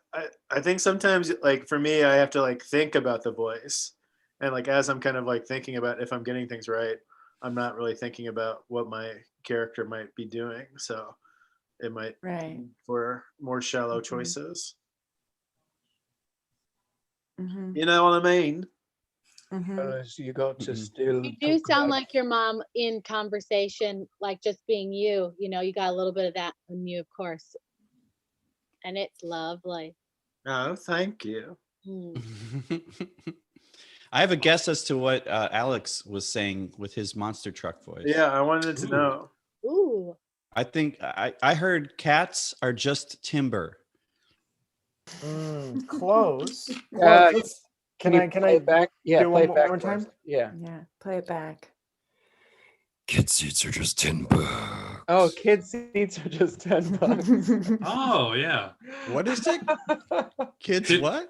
I think sometimes like for me, I have to like think about the voice, and like as I'm kind of like thinking about if I'm getting things right, I'm not really thinking about what my character might be doing. So it might for more shallow choices. Mm-hmm. You know what I mean? Mm-hmm. You got to still. You do sound like your mom in conversation, like just being you. You know, you got a little bit of that in you, of course. And it's lovely. Oh, thank you. I have a guess as to what Alex was saying with his monster truck voice. Yeah, I wanted to know. Ooh. I think I heard cats are just timber. Close. Can I play it back? Yeah, do play one it back more for us. time? Yeah. Yeah, play it back. Kid seats are just $10. Oh, kid seats are just $10. Oh yeah. What is it? Kids what?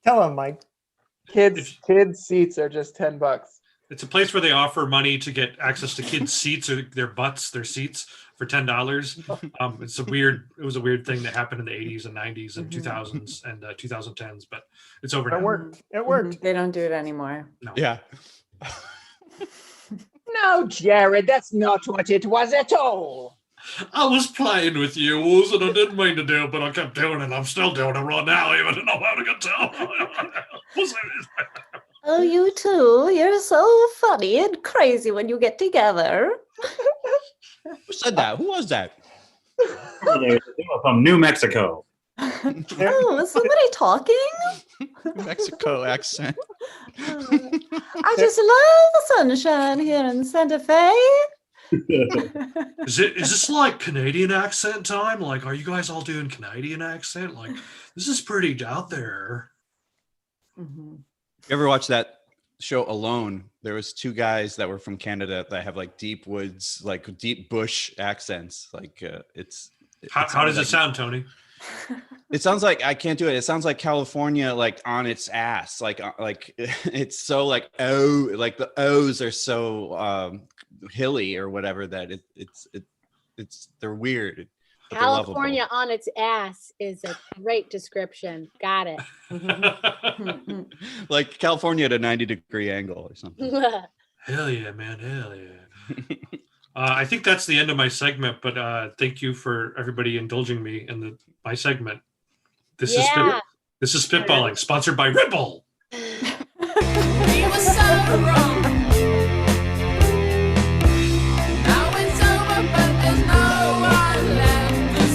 Tell him, Mike. Kids seats are just $10. It's a place where they offer money to get access to kids' seats or their seats for $10. It was a weird thing that happened in the 80s and 90s and 2000s and 2010s, but it's over now. It worked. It worked. They don't do it anymore. No. Yeah. No, Jared, that's not what it was at all. I was playing with you, and I didn't mean to do it, but I kept doing it. I'm still doing it right now, even though I'm having a tell. Oh, you two, you're so funny and crazy when you get together. Who said that? Who was that? They were from New Mexico. Oh, is somebody talking? Mexico accent. I just love the sunshine here in Santa Fe. Is this like Canadian accent time? Like, are you guys all doing Canadian accent? Like, this is pretty out there. Mm-hmm. You ever watch that show Alone? There was two guys that were from Canada that have like deep woods, like deep bush accents. Like How does it sound, Tony? It sounds like I can't do it. It sounds like California, like on its ass, like it's so like like the O's are so hilly or whatever that it's they're weird. But California on its ass is a great description. Got it. Like California at a 90-degree angle or something. Hell yeah, man. Hell yeah. I think that's the end of my segment, but thank you for everybody indulging me in my segment. This is Spitballing, sponsored by Red Bull. We were so wrong. Now it's over, but there's no one left to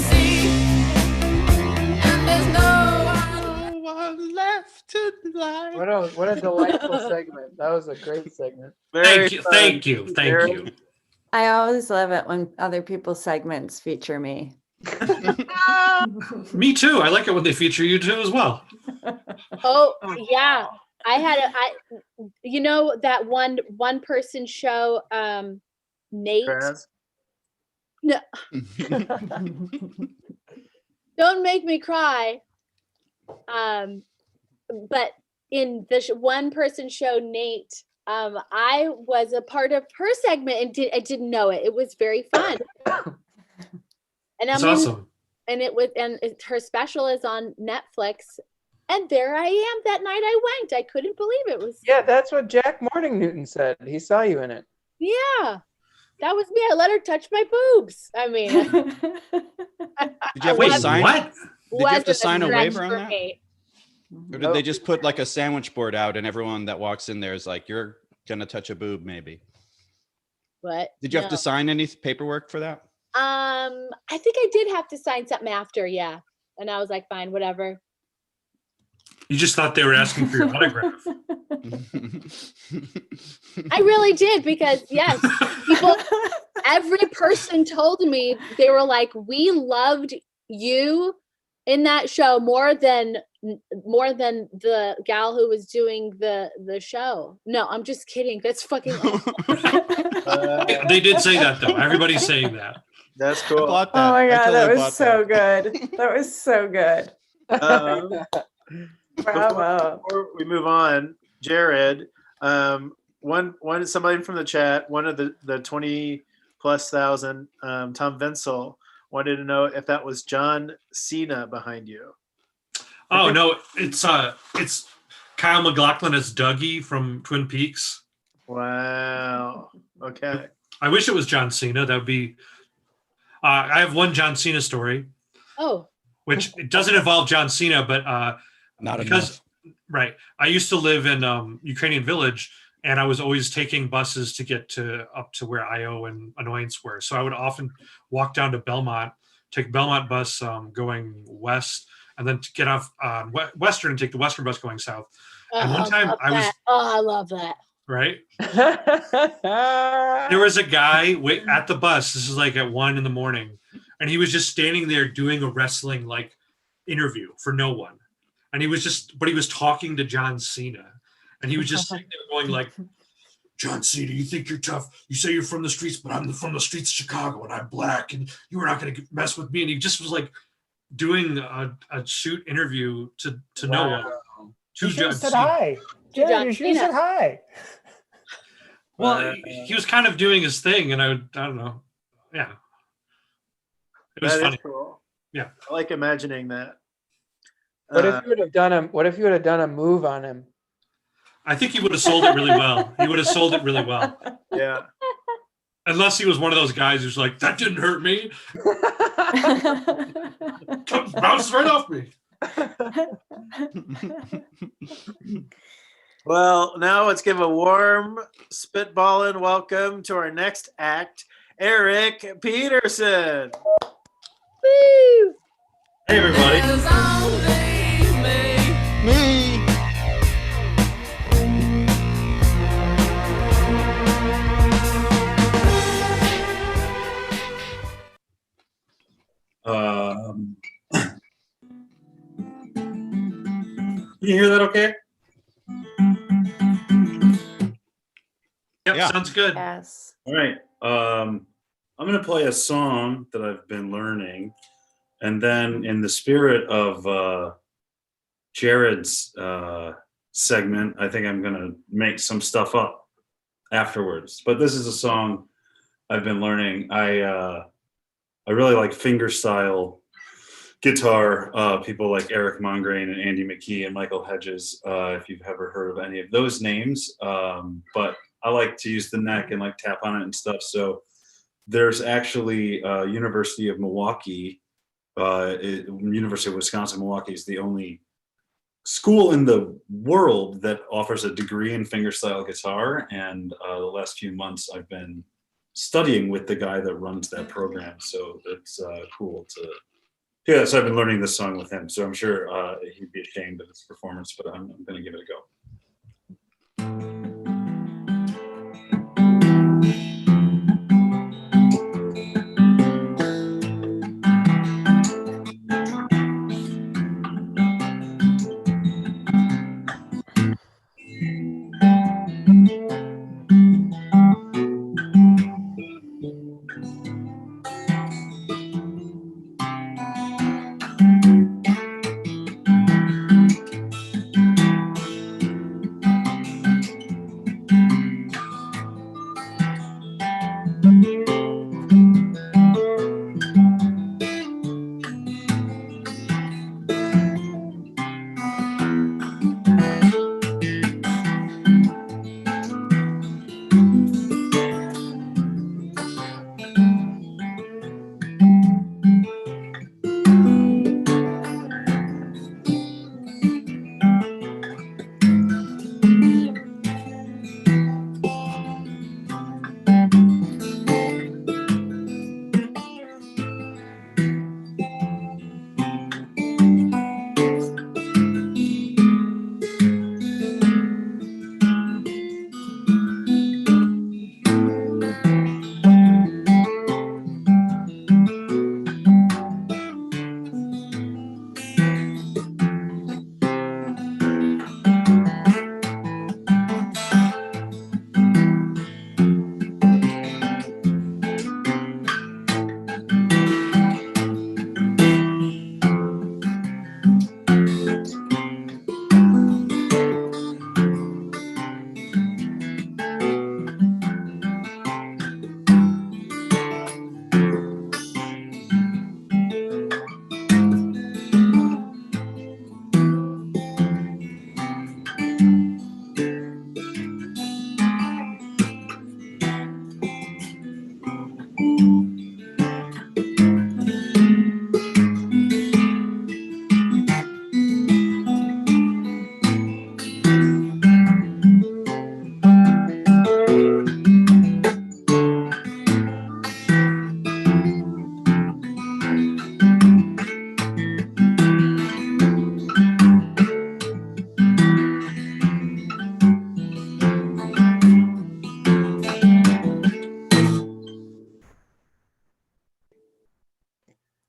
What a delightful segment. That was a great segment. Thank you. Thank you. Thank you. I always love it when other people's segments feature me. Me too. I like it when they feature you too as well. Oh yeah, you know that one person show, Nate. Perez? No, don't make me cry. But in the one person show, Nate, I was a part of her segment and I didn't know it. It was very fun. And That's awesome. And her special is on Netflix. And there I am that night I went. I couldn't believe it. Was Yeah, that's what Jack Morning Newton said. He saw you in it. Yeah. That was me. I let her touch my boobs. I mean, Did you have to sign? What? Did you have to sign a stretch waiver on for that? me. Or did they just put like a sandwich board out and everyone that walks in there is like, you're gonna touch a boob, maybe? What? Did you have to sign any paperwork for that? I think I did have to sign something after, yeah. And I was like, fine, whatever. You just thought they were asking for your autograph. I really did, because yes, every person told me, they were like, we loved you in that show more than the gal who was doing the show. No, I'm just kidding. That's fucking awful. They did say that though. Everybody's saying that. That's cool. Oh my God, that was so good. That was so good. Bravo. Before we move on, Jared, somebody from the chat, one of the 20,000+, Tom Vensel, wanted to know if that was John Cena behind you. Oh no, it's Kyle MacLachlan as Dougie from Twin Peaks. Wow. Okay. I wish it was John Cena. That would be. I have one John Cena story. Oh. Which it doesn't involve John Cena, but not because enough. Right. I used to live in Ukrainian Village, and I was always taking buses to get up to where IO and Annoyance were. So I would often walk down to Belmont, take Belmont bus going west, and then to get off Western and take the Western bus going south. And one time I love that. Right. There was a guy at the bus. This is like at 1 a.m, and he was just standing there doing a wrestling like interview for no one. And he was talking to John Cena, and he was just sitting there going like, John Cena, you think you're tough. You say you're from the streets, but I'm from the streets of Chicago, and I'm black, and you were not going to mess with me. And he just was like doing a shoot interview to no one. You should have said hi. Jared, you should have said hi. Well, he was kind of doing his thing, and I don't know. Yeah. It was funny. Cool. Yeah. I like imagining that. What if you would have done a move on him? I think he would have sold it really well. Yeah. Unless he was one of those guys who's like, that didn't hurt me. Bounced right off me. Well, now let's give a warm spitballin' welcome to our next act, Eric Peterson. Woo! Hey, everybody. Me. Can you hear that okay? Yep, Yeah. Sounds good. Yes. All right. I'm going to play a song that I've been learning. And then in the spirit of Jared's segment, I think I'm going to make some stuff up afterwards. But this is a song I've been learning. I really like fingerstyle guitar. People like Eric Mongrain and Andy McKee and Michael Hedges, if you've ever heard of any of those names. But I like to use the neck and like tap on it and stuff. So there's actually University of Milwaukee, University of Wisconsin Milwaukee is the only school in the world that offers a degree in fingerstyle guitar. And the last few months I've been studying with the guy that runs that program. So it's cool to Yeah, so I've been learning this song with him, so I'm sure he'd be ashamed of his performance, but I'm going to give it a go.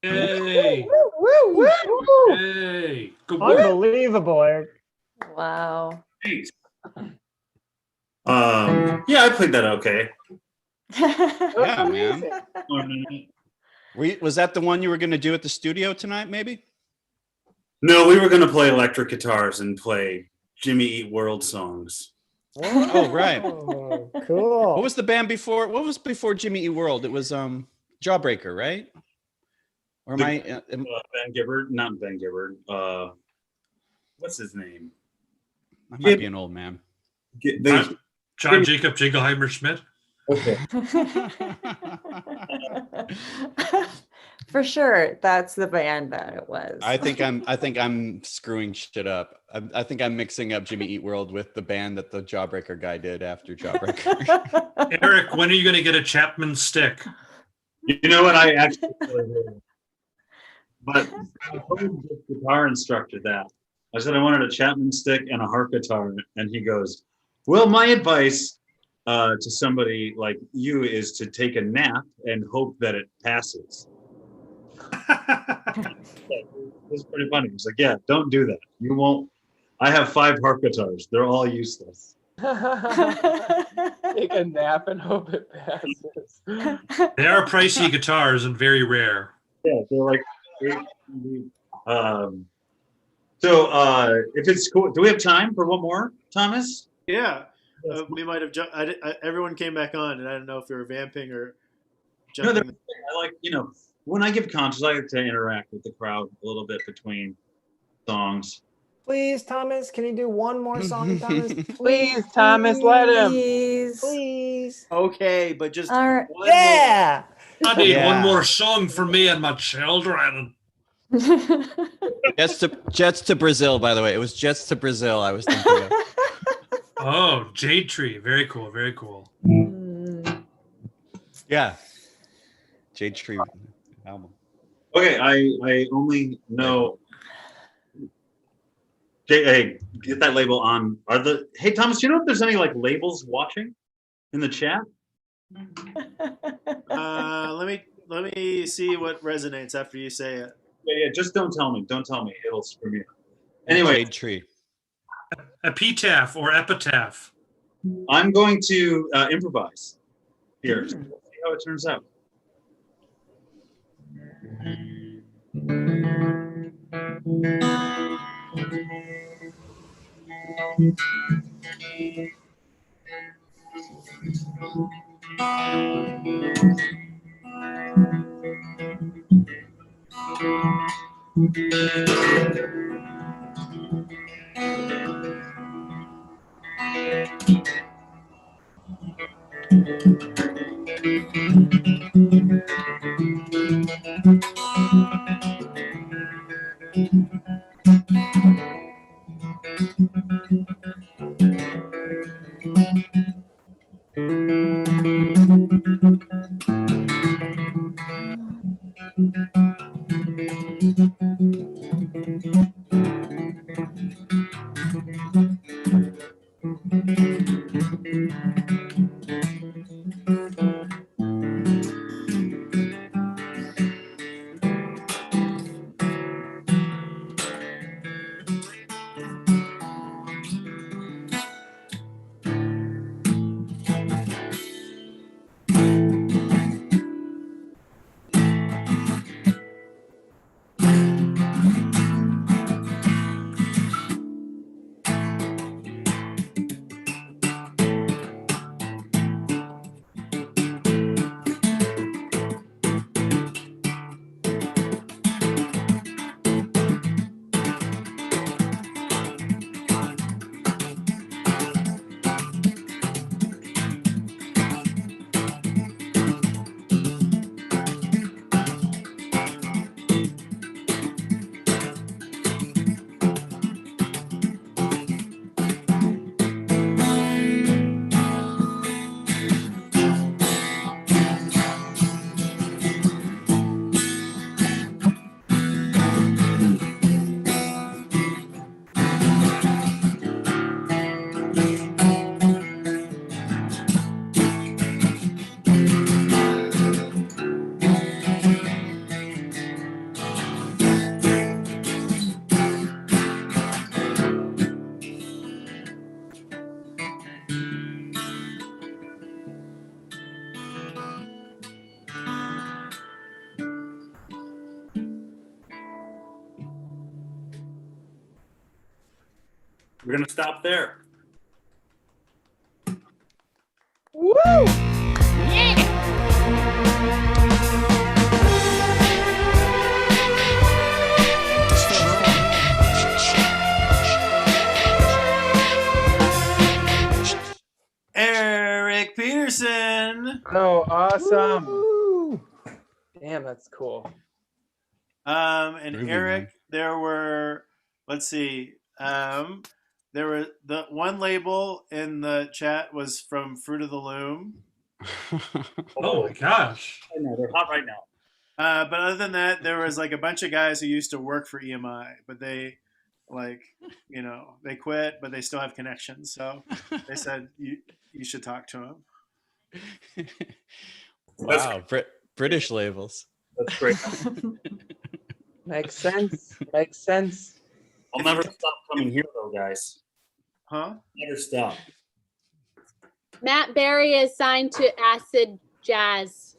Yay! Woo, woo, woo. Yay! Good work. Unbelievable, Eric. Wow. Thanks. Yeah, I played that okay. Yeah, man. Amazing. Was that the one you were going to do at the studio tonight, maybe? No, we were going to play electric guitars and play Jimmy Eat World songs. Oh, right. Oh, cool. What was the band before? What was before Jimmy Eat World? It was Jawbreaker, right? Or am I? Ben Gibbard, not Ben Gibbard. What's his name? I might be an old man. John Jacob Jingleheimer Schmidt. Okay. For sure, that's the band that it was. I think I'm screwing shit up. I think I'm mixing up Jimmy Eat World with the band that the Jawbreaker guy did after Jawbreaker. Eric, when are you going to get a Chapman stick? You know what? I actually, but I told the guitar instructor that. I said I wanted a Chapman stick and a harp guitar, and he goes, "Well, my advice to somebody like you is to take a nap and hope that it passes." It was pretty funny. He's like, "Yeah, don't do that. You won't." I have 5 harp guitars. They're all useless. Take a nap and hope it passes. They are pricey guitars and very rare. Yeah, they're like. So if it's cool, do we have time for one more, Thomas? Yeah, we might have. Everyone came back on, and I don't know if they were vamping or No, jumping. I like, when I give concerts, I like to interact with the crowd a little bit between songs. Please, Thomas, can you do one more song, Thomas? Please, Thomas, let him. Please. Okay, but just All right. one Yeah. I need Yeah. one more song for me and my children. Jets to Brazil, by the way. It was Jets to Brazil I was thinking of. Oh, Jade Tree. Very cool. Very cool. Yeah. Jade Tree album. Okay, I only know. Hey, get that label on. Hey Thomas, do you know if there's any like labels watching in the chat? Let me see what resonates after you say it. Yeah, just don't tell me. Don't tell me. It'll screw me up. Anyway, Jade tree. Epitaph or epitaph. I'm going to improvise here. So we'll see how it turns out. We're gonna stop there. Woo! Eric Peterson. Oh, awesome. Woo! Damn, that's cool. And Groovy, Eric, man. there were, let's see, there were the one label in the chat was from Fruit of the Loom. Oh my gosh. I know, they're hot right now. But other than that, there was like a bunch of guys who used to work for EMI, but they, like, they quit, but they still have connections. So they said you should talk to him. Wow, British labels. That's great. Makes sense. Makes sense. I'll never stop coming here though, guys. Huh? Never stop. Matt Berry is signed to Acid Jazz.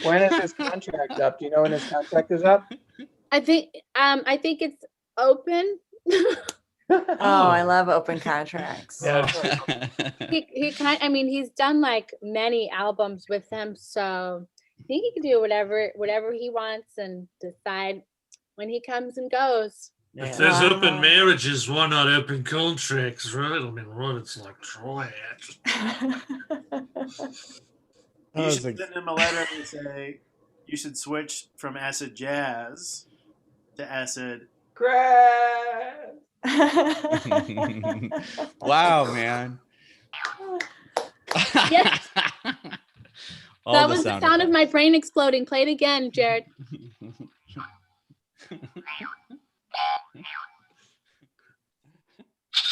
When is his contract up? Do you know when his contract is up? I think it's open. Oh, I love open contracts. Yeah. He's done like many albums with him, so I think he can do whatever he wants and decide when he comes and goes. If there's open marriages, why not open contracts, right? I mean, what it's like, try it. You should send him a letter and say you should switch from Acid Jazz to Acid. Grass. Wow, man. Yes. All That was the sound of effects. my brain exploding. Play it again, Jared.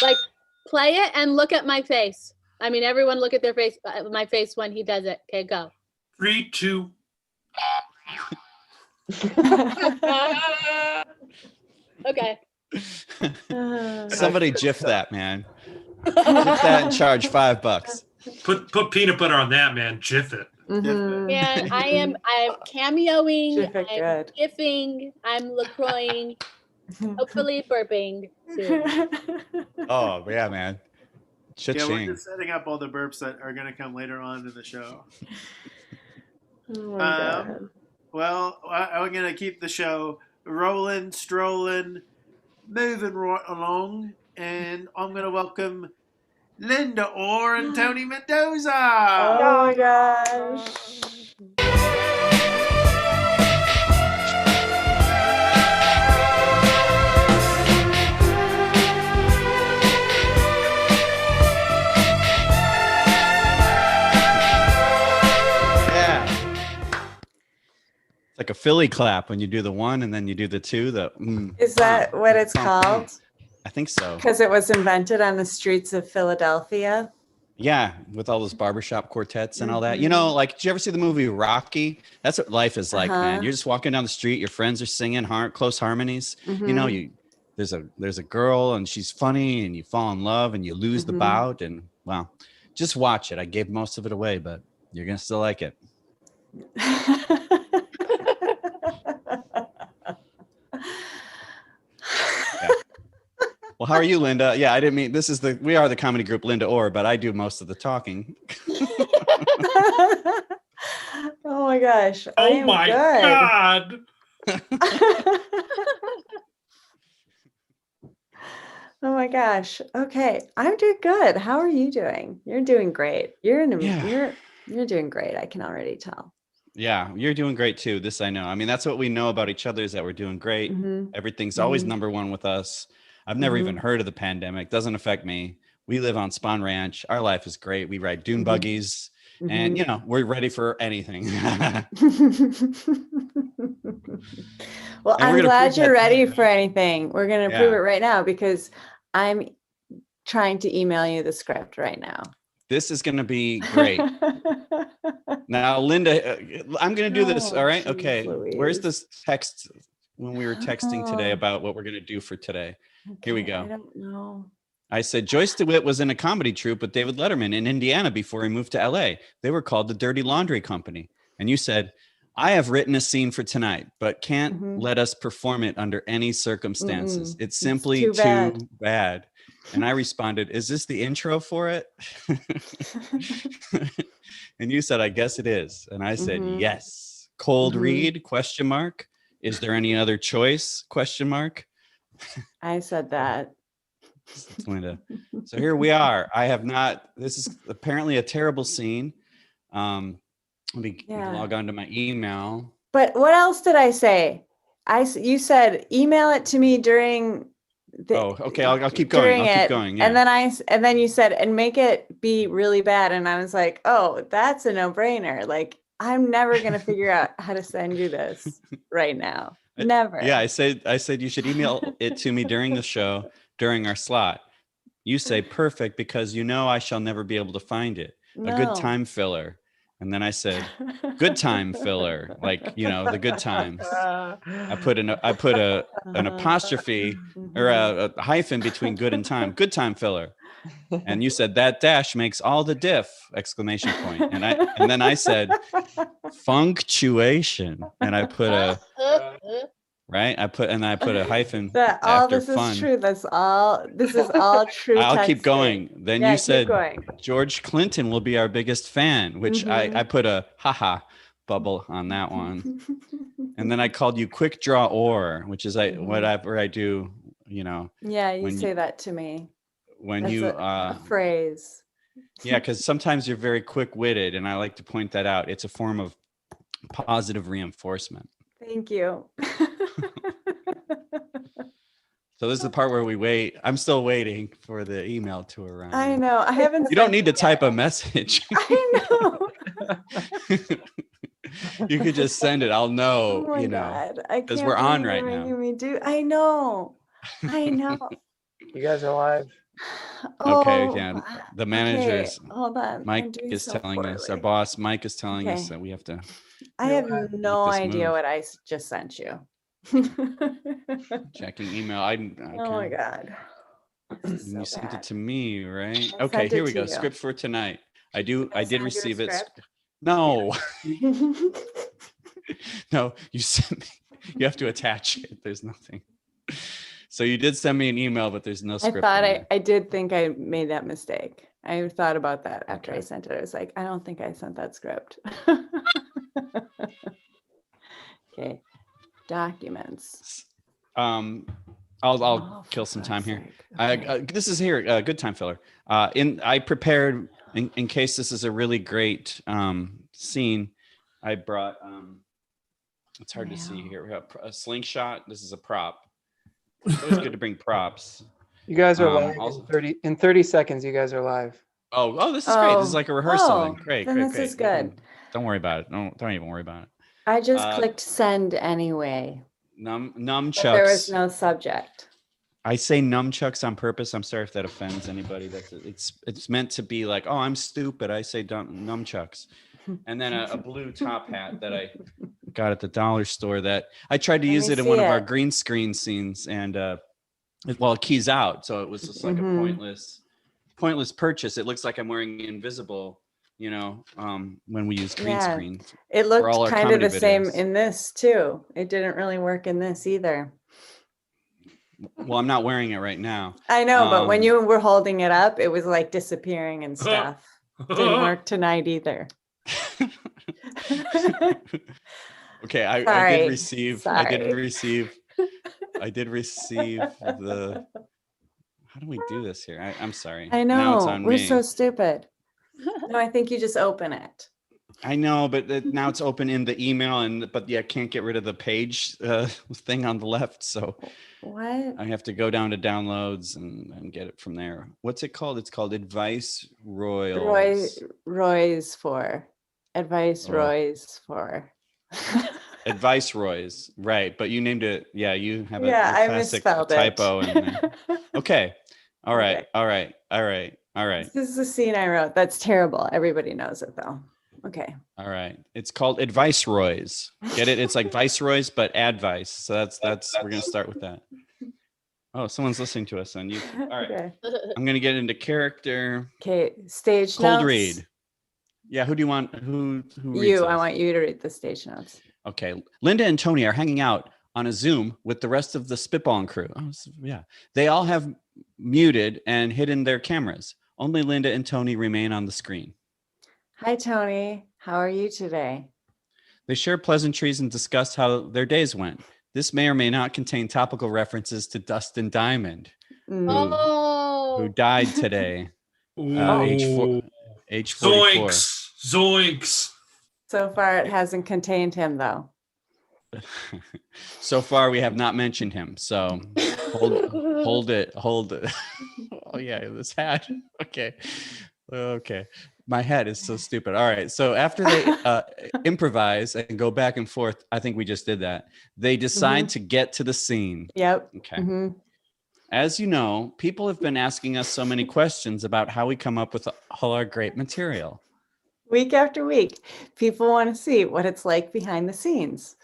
Like, play it and look at my face. I mean, everyone look at their face, my face when he does it. Okay, go. 3, 2. Okay. Somebody GIF that, man. GIF that and charge $5. Put peanut butter on that, man. Jiff it. Mhm. And I'm cameoing, Jiff it I'm good. gifting, I'm LaCroixing, hopefully burping soon. Oh yeah, man. Yeah, we're Cha-ching. just setting up all the burps that are going to come later on in the show. Oh my God. Well, I'm going to keep the show rolling, strolling, moving right along, and I'm going to welcome Linda Orr and Tony Mendoza. Oh my gosh. Yeah. It's like a Philly clap when you do the one and then you do the two. Is that what it's called? I think so. Because it was invented on the streets of Philadelphia. Yeah, with all those barbershop quartets and all that. You know, like, did you ever see the movie Rocky? That's what life is like, man. You're just walking down the street, your friends are singing close harmonies. You know, there's a girl and she's funny and you fall in love and you lose the bout, and well, just watch it. I gave most of it away, but you're gonna still like it. Well, how are you, Linda? Yeah, I didn't mean we are the comedy group Linda Orr, but I do most of the talking. Oh my gosh. I Oh am my good. God. Oh my gosh. Okay. I'm doing good. How are you doing? You're doing great. You're doing great. I can already tell. Yeah, you're doing great too. This I know. I mean, that's what we know about each other, is that we're doing great. Everything's always number one with us. I've never even heard of the pandemic. Doesn't affect me. We live on Spawn Ranch. Our life is great. We ride dune buggies, and we're ready for anything. Well, I'm glad you're ready for anything. We're going to prove it right now, because I'm trying to email you the script right now. This is going to be great. Now, Linda, I'm going to do this. All right. Okay. Louise. Where's this text when we were texting today about what we're going to do for today? Okay, here we go. I don't know. I said, Joyce DeWitt was in a comedy troupe with David Letterman in Indiana before he moved to LA. They were called the Dirty Laundry Company. And you said, I have written a scene for tonight, but can't let us perform it under any circumstances. It's simply too bad. And I responded, is this the intro for it? And you said, I guess it is. And I said, yes. Cold read, question mark. Is there any other choice? Question mark. I said that. Linda. So here we are. This is apparently a terrible scene. Let me log on to my email. But what else did I say? You said, email it to me during okay. I'll keep going. I'll keep going. Yeah. And then you said, and make it be really bad. And I was like, oh, that's a no-brainer. Like, I'm never going to figure out how to send you this right now. Never. Yeah, I said you should email it to me during the show, during our slot. You say, perfect, because I shall never be able to find it. No. A good time filler. And then I said, good time filler, like, the good times. I put an apostrophe or a hyphen between good and time. Good time filler. And you said, that dash makes all the diff! Exclamation point. And then I said, functuation. And I put a I put a hyphen after this fun. Is true. This is all true. I'll keep going. Then you said George Clinton will be our biggest fan, which I put a haha bubble on that one. And then I called you quick draw or, which is whatever I do, Yeah, you say that to me. When That's you a phrase. Yeah, because sometimes you're very quick-witted, and I like to point that out. It's a form of positive reinforcement. Thank you. So this is the part where we wait. I'm still waiting for the email to arrive. I know. I haven't. You don't need to type a message. I know. You could just send it. I'll know, Oh my you know, God. I because can't we're on believe right you're now. making me do. I know. I know. You guys are live. Okay, Oh, yeah. The okay. managers, Hold on. I'm Mike doing is so telling us, our poorly. boss, Mike is telling us Okay. that we have to I have no this idea move. what I just sent you. checking email. Okay. Oh my God. This is And you so sent it bad. to me, right? I Okay, sent here it we to go. you. Script for tonight. I Did I did send you a receive it. script? No, no, you sent me. You have to attach it. There's nothing. So you did send me an email, but there's no I script. thought in there. I did think I made that mistake. I thought about that after I Okay. sent it. I was like, I don't think I sent that script. Okay. Documents. I'll Oh, kill for some time fuck's here. sake. Okay. This is here good time filler. I prepared in case this is a really great scene. I brought it's hard to see Wow. here. We have a slingshot. This is a prop. It's always good to bring props. You guys are live Also, in 30 seconds. You guys are live. oh, this is great. This is like a rehearsal. Then. Great, then great, this great. is good. Don't worry about it. Don't even worry about it. I just clicked send anyway. Nunchucks. But there was no subject. I say nunchucks on purpose. I'm sorry if that offends anybody. It's meant to be like, oh, I'm stupid. I say nunchucks. And then a blue top hat that I got at the dollar store that I tried to use it in one of our green screen scenes, and it keys out, so it was just like a pointless purchase. It looks like I'm wearing invisible, you know, when we use green screen. It looked all our kind of the comedy same videos. in this too. It didn't really work in this either. Well, I'm not wearing it right now. I know, but when you were holding it up, it was like disappearing and stuff. Didn't work tonight either. Okay, I did receive the. How do we do this here? I'm sorry. I know. Now it's on We're me. so stupid. No, I think you just open it. I know, but now it's open in the email, but I can't get rid of the page thing on the left. So what? I have to go down to downloads and get it from there. What's it called? It's called Advice Royals. Roy's for. Advice Roy's for. Advice Roy's, right? But you named it. Yeah, you have a I classic misspelled typo it. in there. Okay. All right. Okay. All right. All right. All right. This is the scene I wrote. That's terrible. Everybody knows it though. Okay. All right. It's called Advice Roy's. Get it? It's like Viceroys, but advice. So that's we're gonna start with that. Oh, someone's listening to us on YouTube. All right. Okay. I'm gonna get into character. Okay. Stage Cold notes. read. Yeah. Who do you want? Who reads You. those? I want you to read the stage notes. Okay. Linda and Tony are hanging out on a Zoom with the rest of the Spitballin crew. Oh, yeah. They all have muted and hidden their cameras. Only Linda and Tony remain on the screen. Hi, Tony. How are you today? They share pleasantries and discuss how their days went. This may or may not contain topical references to Dustin Diamond, who died today, age 44. Zoinks. So far, it hasn't contained him, though. So far, we have not mentioned him. So hold it. Oh yeah, this hat. Okay. My head is so stupid. All right. So after they improvise and go back and forth, I think we just did that. They decide to get to the scene. Yep. Okay. As you know, people have been asking us so many questions about how we come up with all our great material. Week after week, people want to see what it's like behind the scenes.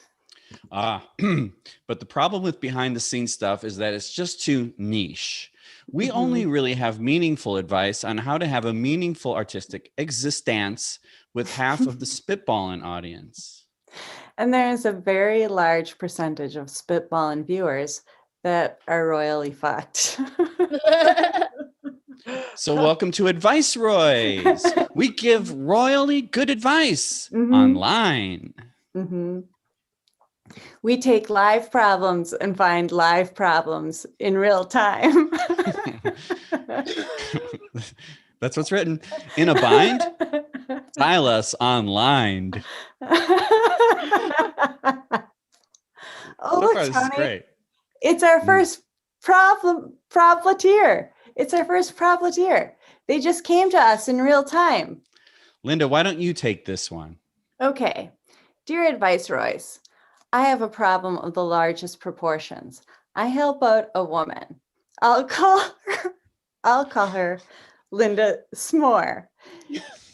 But the problem with behind the scenes stuff is that it's just too niche. We only really have meaningful advice on how to have a meaningful artistic existence with half of the Spitballin audience. And there's a very large percentage of Spitballin viewers that are royally fucked. So welcome to Advice Roy's. We give royally good advice online. We take live problems and find live problems in real time. That's what's written. In a bind, dial us online. Oh, So look, far, this is Tony. great. It's our first problematier. It's our first problematier. They just came to us in real time. Linda, why don't you take this one? Okay. Dear Advice Royce, I have a problem of the largest proportions. I help out a woman. I'll call her Linda S'more.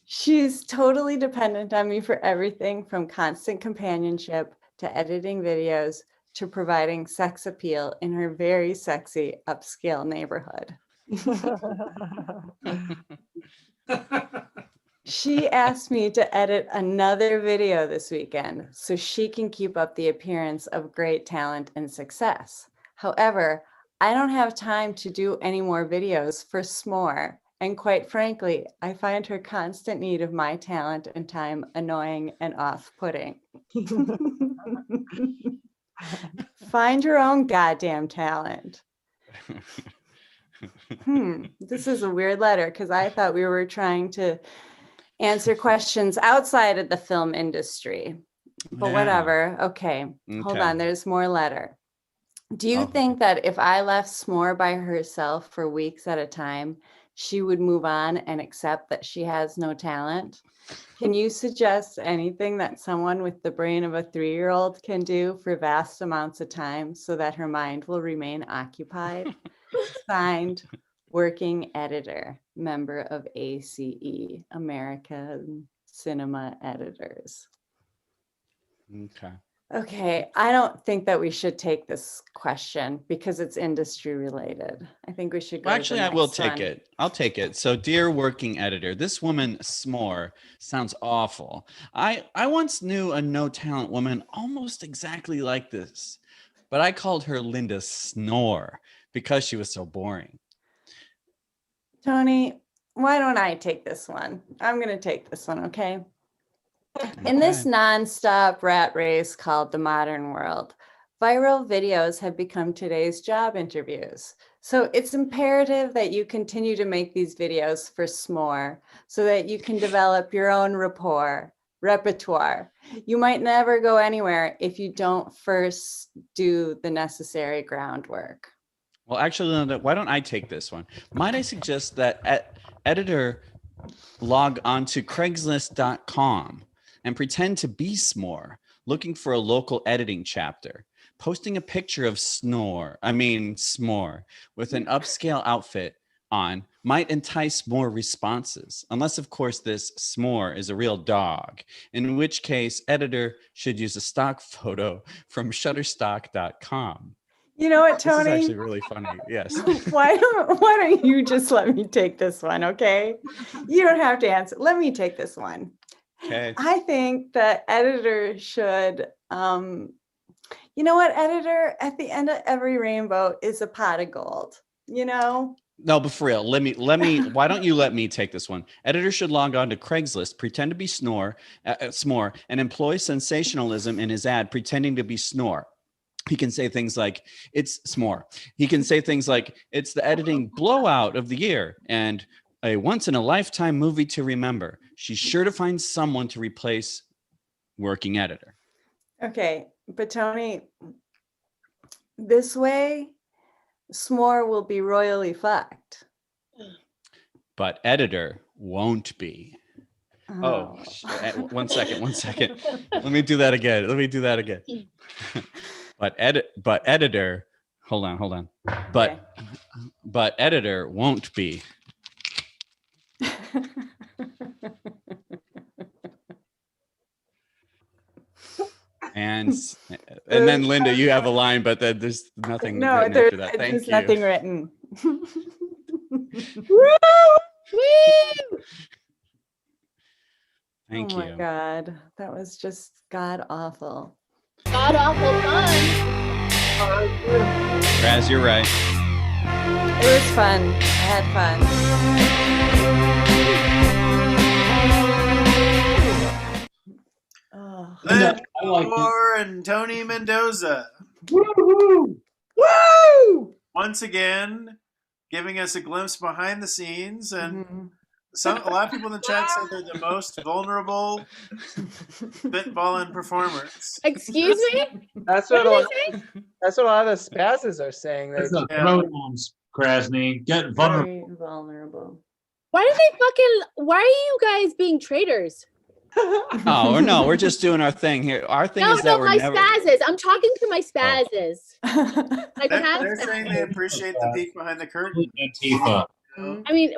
She's totally dependent on me for everything from constant companionship to editing videos to providing sex appeal in her very sexy upscale neighborhood. She asked me to edit another video this weekend so she can keep up the appearance of great talent and success. However, I don't have time to do any more videos for S'more. And quite frankly, I find her constant need of my talent and time annoying and off-putting. Find your own goddamn talent. This is a weird letter because I thought we were trying to answer questions outside of the film industry. But whatever. Okay. Hold on. There's more letter. Do you think that if I left S'more by herself for weeks at a time, she would move on and accept that she has no talent? Can you suggest anything that someone with the brain of a 3-year-old can do for vast amounts of time so that her mind will remain occupied? Signed, Working Editor, member of ACE, American Cinema Editors. Okay. Okay, I don't think that we should take this question because it's industry related. I think we should go Actually, I will take it. I'll take it. So, dear working editor, this woman S'more sounds awful. I once knew a no talent woman almost exactly like this, but I called her Linda Snore because she was so boring. Tony, why don't I take this one? I'm going to take this one, okay? In this nonstop rat race called the modern world, viral videos have become today's job interviews. So it's imperative that you continue to make these videos for S'more so that you can develop your own repertoire. You might never go anywhere if you don't first do the necessary groundwork. Well, actually, Linda, why don't I take this one? Might I suggest that editor log on to Craigslist.com and pretend to be S'more, looking for a local editing chapter. Posting a picture of S'more with an upscale outfit on might entice more responses, unless of course this S'more is a real dog, in which case editor should use a stock photo from Shutterstock.com. You know what, Tony? This is actually really funny. Yes. Why don't you just let me take this one, okay? You don't have to answer. Let me take this one. Okay. I think that editor should, you know what, editor, at the end of every rainbow is a pot of gold, you know? No, but for real, let me, why don't you let me take this one? Editor should log on to Craigslist, pretend to be S'more, and employ sensationalism in his ad, pretending to be S'nore. He can say things like, it's S'more. He can say things like, it's the editing blowout of the year and a once-in-a-lifetime movie to remember. She's sure to find someone to replace working editor. Okay, but Tony, this way, S'more will be royally fucked. But editor won't be. Oh, one second. Let me do that again. But editor, hold on. But editor won't be. And then Linda, you have a line, but then there's nothing written after that. Thank you. There's nothing written. Thank you. Oh my God, that was just god awful. God awful fun. Raz, you're right. It was fun. I had fun. Oh. Lynn I like it. Moore and Tony Mendoza. Woo! Woo! Once again, giving us a glimpse behind the scenes, and a lot of people in the chat said they're the most vulnerable Spitballin performers. Excuse me? That's what a lot of the spazzes are saying. That's the pronouns, Krasny. Get vulnerable. Very vulnerable. Why are you guys being traitors? Oh no, we're just doing our thing here. Our thing is that we're my never. spazzes. I'm talking to my spazzes. They're saying they appreciate the peek behind the curtain. Antifa. I mean,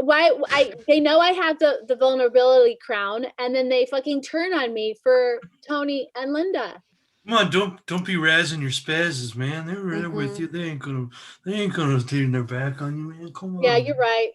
they know I have the vulnerability crown, and then they fucking turn on me for Tony and Linda. Come on, don't be razzing your spazzes, man. They're right with you. They ain't gonna turn their back on you, man. Come on. Yeah, you're right.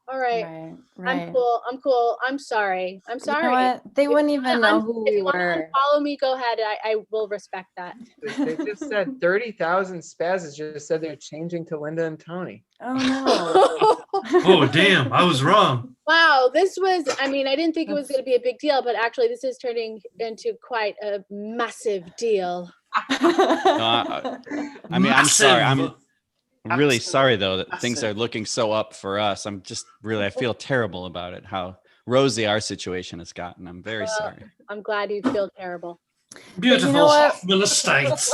All right. Right. I'm cool. I'm sorry. You know what? They wouldn't even know who we were. Follow me. Go ahead. I will respect that. They just said 30,000 spazzes just said they're changing to Linda and Tony. Oh no. Oh damn, I was wrong. Wow, this was, I mean, I didn't think it was going to be a big deal, but actually this is turning into quite a massive deal. I mean, I'm sorry. I'm really sorry though that things are looking so up for us. I feel terrible about it, how rosy our situation has gotten. I'm very sorry. I'm glad you feel terrible. Beautiful you know what? Philistines.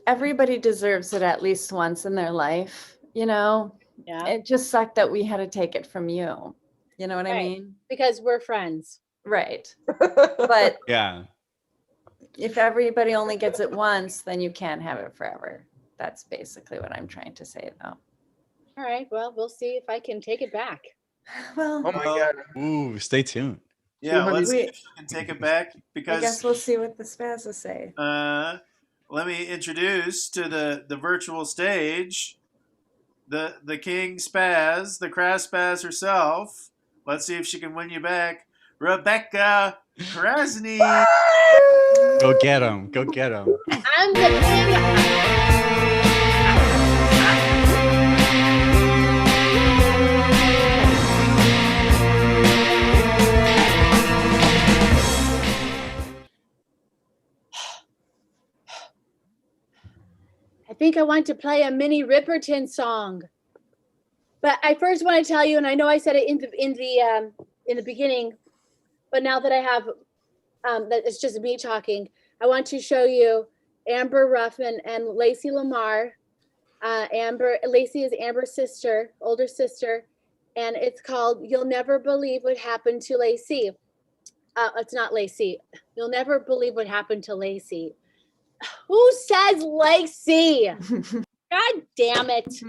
Everybody deserves it at least once in their life, you know? Yeah. It just sucked that we had to take it from you. You know what I mean? Because we're friends. Right. But Yeah. if everybody only gets it once, then you can't have it forever. That's basically what I'm trying to say, though. All right. Well, we'll see if I can take it back. Well, Oh my God. Ooh, stay tuned. Yeah, let's see if you can take it back, I because guess we'll see what the spazzes say. let me introduce to the virtual stage the King Spaz, the Crass Spaz herself. Let's see if she can win you back, Rebecca Krasny. Go get him. Go get him. I'm the king. I think I want to play a Minnie Riperton song. But I first want to tell you, and I know I said it in the beginning, but now that I have that it's just me talking, I want to show you Amber Ruffin and Lacey Lamar. Lacey is Amber's sister, older sister, and it's called "You'll Never Believe What Happened to Lacey." It's not Lacey. You'll never believe what happened to Lacey. Who says Lacey? God damn it.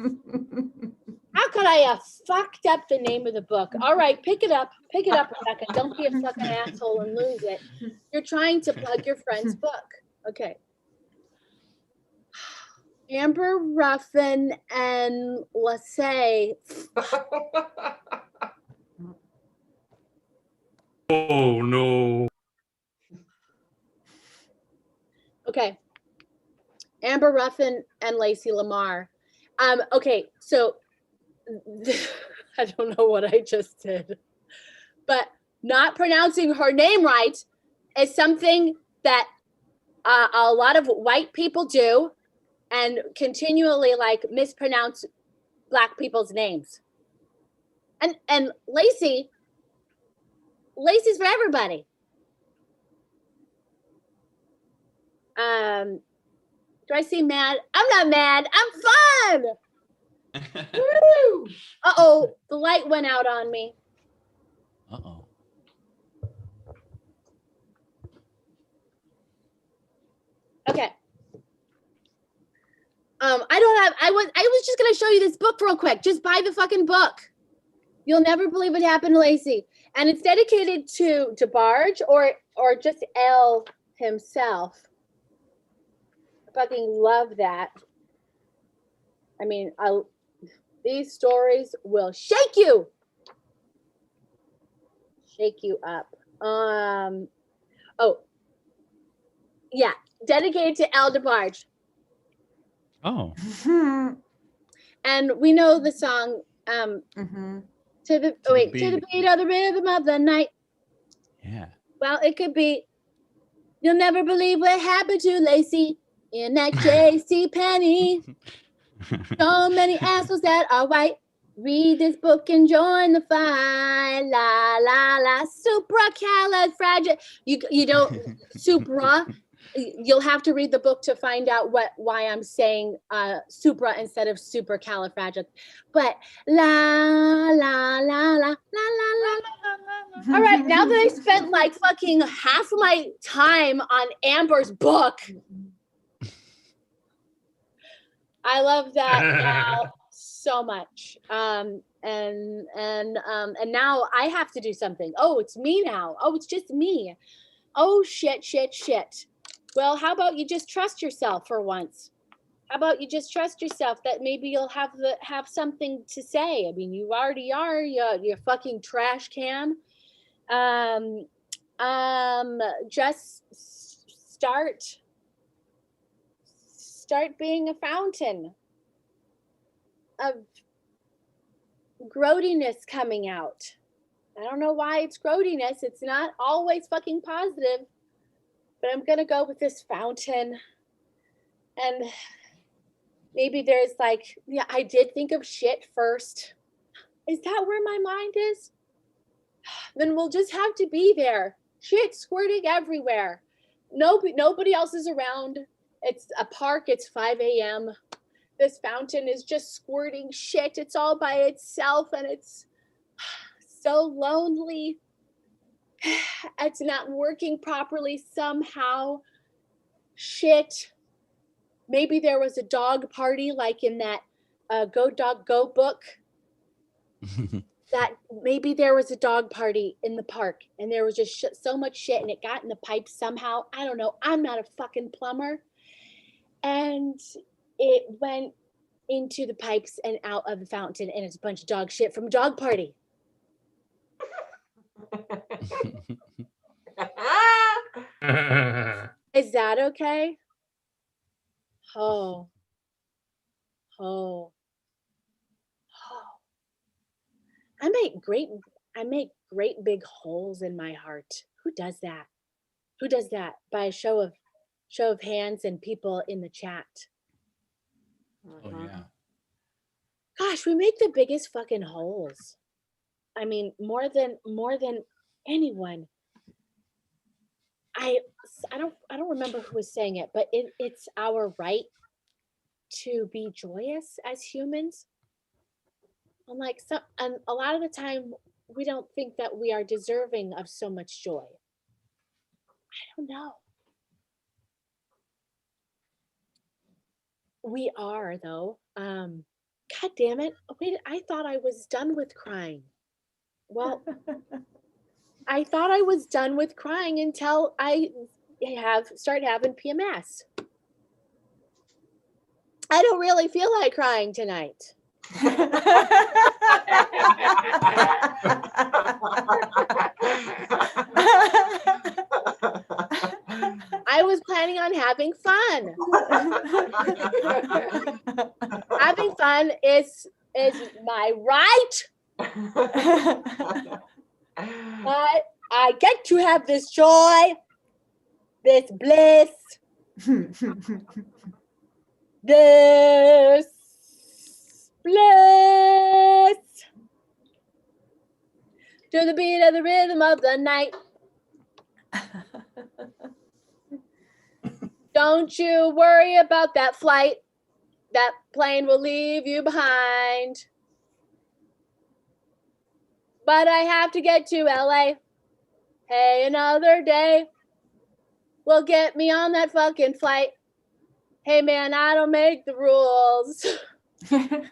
How could I have fucked up the name of the book? All right, pick it up. Pick it up, Rebecca. Don't be a fucking asshole and lose it. You're trying to plug your friend's book. Okay. Amber Ruffin and Lacey. Oh no. Okay. Amber Ruffin and Lacey Lamar. Okay, so I don't know what I just did, but not pronouncing her name right is something that a lot of white people do and continually like mispronounce Black people's names. And Lacey's for everybody. Do I seem mad? I'm not mad. I'm fun. Woo! Uh-oh, the light went out on me. Uh-oh. Okay. I was just gonna show you this book real quick. Just buy the fucking book. You'll never believe what happened to Lacey. And it's dedicated to DeBarge or just L himself. I fucking love that. I mean, these stories will shake you up. Oh, yeah, dedicated to L DeBarge. Oh. And we know the song to the beat of the rhythm of the night. Yeah. Well, it could be, you'll never believe what happened to Lacey in that J.C. Penney. So many assholes that are white. Read this book and join the fight. La la la. Supracalifragil. You don't supra. You'll have to read the book to find out why I'm saying supra instead of supercalifragilistic. But la la la la la la la. All right, now that I spent like fucking half of my time on Amber's book, I love that now so much. And now I have to do something. Oh, it's me now. Oh, it's just me. Oh, shit. Well, how about you just trust yourself for once? How about you just trust yourself that maybe you'll have something to say? I mean, you already are. You're fucking trash can. Just start being a fountain of growtiness coming out. I don't know why it's growtiness. It's not always fucking positive, but I'm gonna go with this fountain. And maybe there's like, yeah, I did think of shit first. Is that where my mind is? Then we'll just have to be there. Shit squirting everywhere. Nobody else is around. It's a park. It's 5 a.m. This fountain is just squirting shit. It's all by itself and it's so lonely. It's not working properly somehow. Shit. Maybe there was a dog party like in that Go Dog Go book. That maybe there was a dog party in the park and there was just so much shit and it got in the pipes somehow. I don't know. I'm not a fucking plumber. And it went into the pipes and out of the fountain and it's a bunch of dog shit from a dog party. Is that okay? Oh. I make great big holes in my heart. Who does that? Who does that? By a show of hands and people in the chat. Oh yeah. Gosh, we make the biggest fucking holes. I mean, more than anyone. I don't remember who was saying it, but it's our right to be joyous as humans. And a lot of the time we don't think that we are deserving of so much joy. I don't know. We are though. God damn it. Wait, I thought I was done with crying. Well, I thought I was done with crying until I start having PMS. I don't really feel like crying tonight. I was planning on having fun. Having fun is my right. But I get to have this joy, this bliss, this bliss to the beat of the rhythm of the night. Don't you worry about that flight. That plane will leave you behind. But I have to get to LA. Hey, another day will get me on that fucking flight. Hey man, I don't make the rules. Did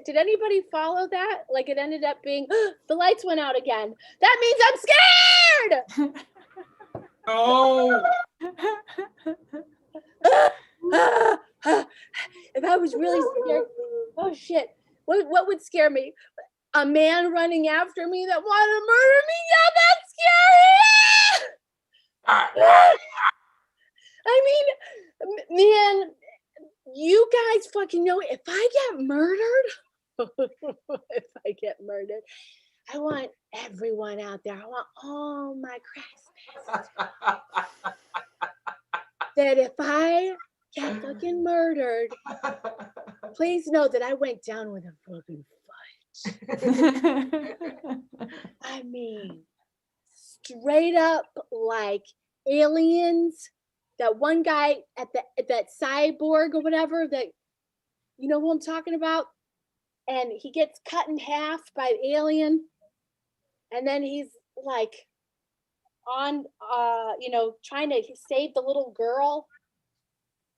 anybody follow that? Like it ended up being, the lights went out again. That means I'm scared. Oh. If I was really scared, oh shit. What would scare me? A man running after me that wanted to murder me? Yeah, that's scary. I mean, man, you guys fucking know if I get murdered, I want everyone out there. I want all my Christmas. That if I get fucking murdered, please know that I went down with a fucking fight. I mean, straight up like aliens. That one guy at that cyborg or whatever, that, you know who I'm talking about? And he gets cut in half by the alien. And then he's like on, trying to save the little girl.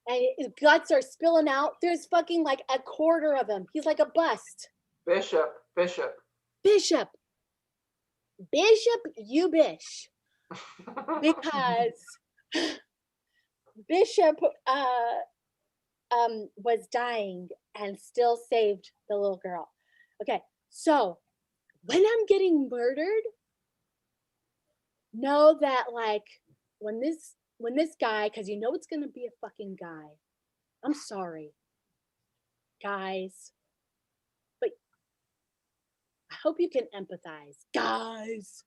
And his guts are spilling out. There's fucking like a quarter of him. He's like a bust. Bishop. You bish. Because Bishop was dying and still saved the little girl. Okay, so when I'm getting murdered, know that like when this guy, because you know it's gonna be a fucking guy. I'm sorry, guys, but I hope you can empathize, guys.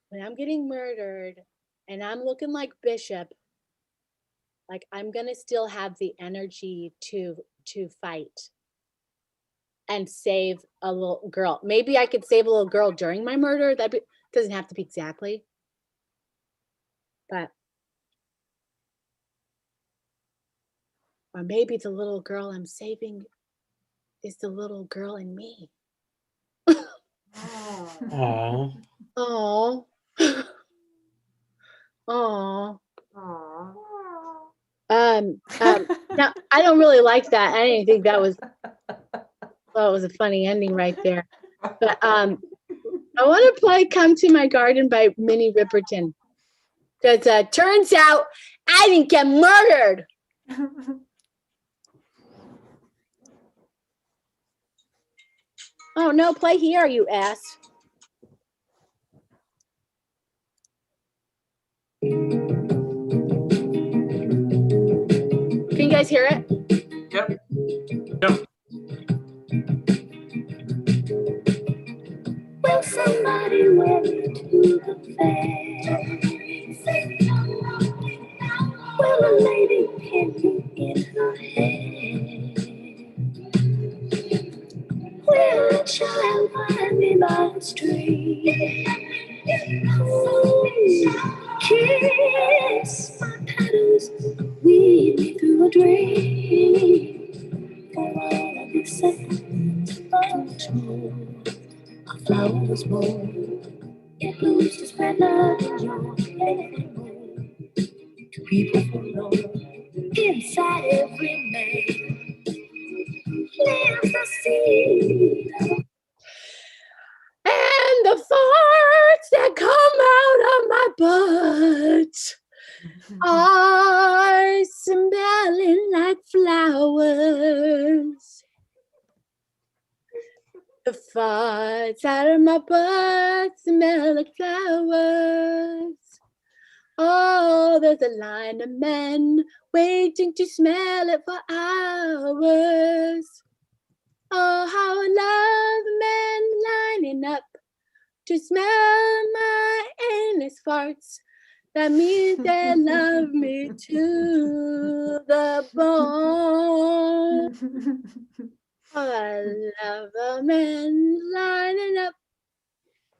When I'm getting murdered and I'm looking like Bishop, like I'm gonna still have the energy to fight and save a little girl. Maybe I could save a little girl during my murder. Doesn't have to be exactly, but or maybe the little girl I'm saving is the little girl in me. Oh. Oh. Oh. Now I don't really like that. I didn't think that was a funny ending right there. But I want to play "Come to My Garden" by Minnie Riperton. Because turns out I didn't get murdered. Oh no, play here, you ass. Can you guys hear it? Yep. Will somebody wear me to the fair? Will a lady pin me in her hair? Will a child find me by the street? Oh, kiss my petals, weave me through a dream. For all of your seconds, much more. A flower was born. It blooms to spread love and joy. To people forlorn, inside every man lives the seed. And the farts that come out of my butt are smelling like flowers. The farts out of my butt smell like flowers. Oh, there's a line of men waiting to smell it for hours. Oh, how I love men lining up to smell my endless farts. That means they love me to the bone. Oh, I love a man lining up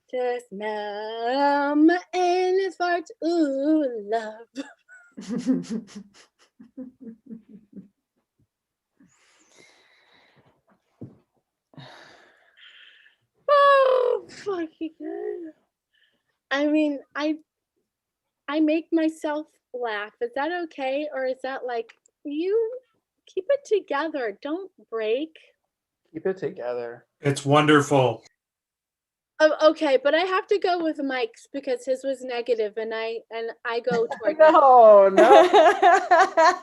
to smell my endless farts. Ooh, love. Oh, fucking good. I mean, I make myself laugh. Is that okay? Or is that like, you keep it together? Don't break. Keep it together. It's wonderful. Okay, but I have to go with Mike's because his was negative, and I go toward No.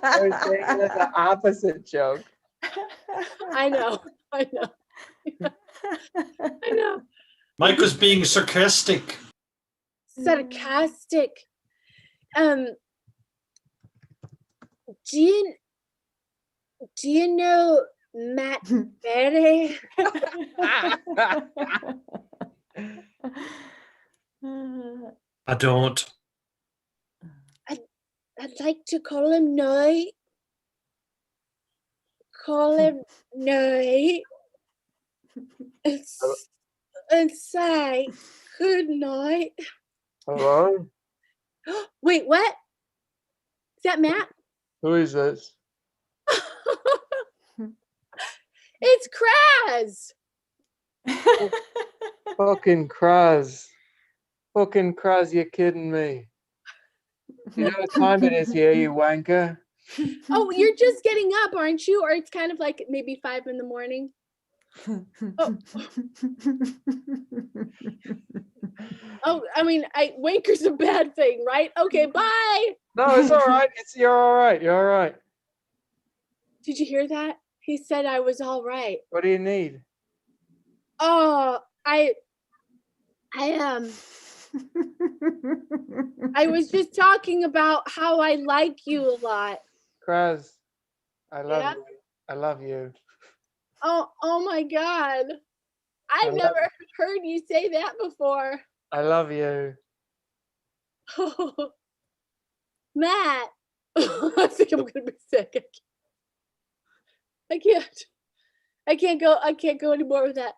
I was saying the opposite joke. I know. I know. Mike was being sarcastic. Sarcastic. Do you know Matt Berry? I don't. I'd like to call him Noy. Call him Noy. And say, Good night. Hello? Wait, what? Is that Matt? Who is this? It's Kraz. Fucking Kraz. Fucking Kraz, you're kidding me. You know what time it is here, you wanker? Oh, you're just getting up, aren't you? Or it's kind of like maybe 5 in the morning. Oh, oh, I mean, wanker's a bad thing, right? Okay, bye. No, it's all right. You're all right. You're all right. Did you hear that? He said I was all right. What do you need? Oh, I was just talking about how I like you a lot. Kraz, I love Yeah? you. I love you. Oh my God. I I've love- never heard you say that before. I love you. Matt. I think I'm gonna be sick. I can't go anymore with that.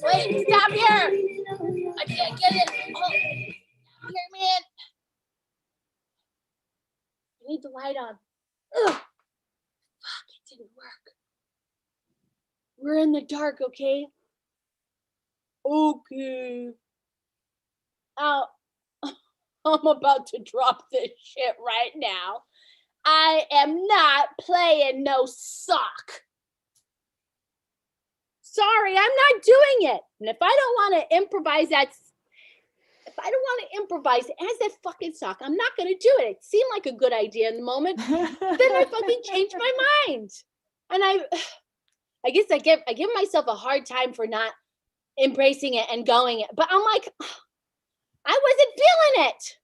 Wait, stop here! I can't get it. Oh, here, man. I need the light on. Ugh. Fuck, it didn't work. We're in the dark, okay? Okay. Oh, I'm about to drop this shit right now. I am not playing no sock. Sorry, I'm not doing it. And if I don't want to improvise as that fucking sock, I'm not going to do it. It seemed like a good idea in the moment. Then I fucking changed my mind. And I guess I give myself a hard time for not embracing it and going it. But I'm like, I wasn't feeling it.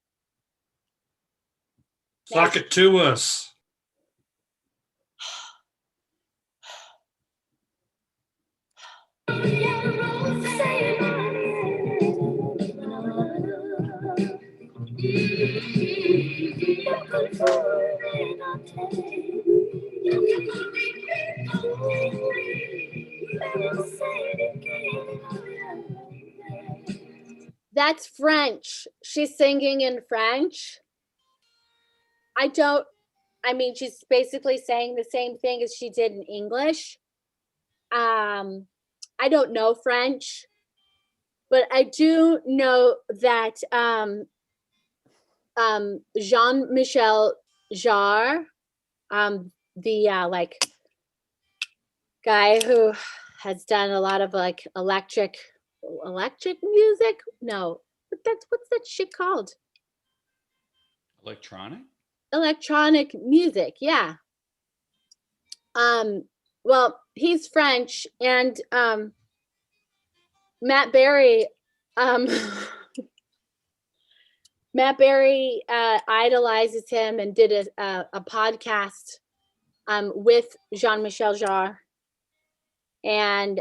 Sock it to us. That's French. She's singing in French. She's basically saying the same thing as she did in English. I don't know French, but I do know that Jean-Michel Jarre, the guy who has done a lot of like electric music. No, what's that shit called? Electronic music, yeah. Well, he's French, and Matt Berry idolizes him and did a podcast with Jean-Michel Jarre, and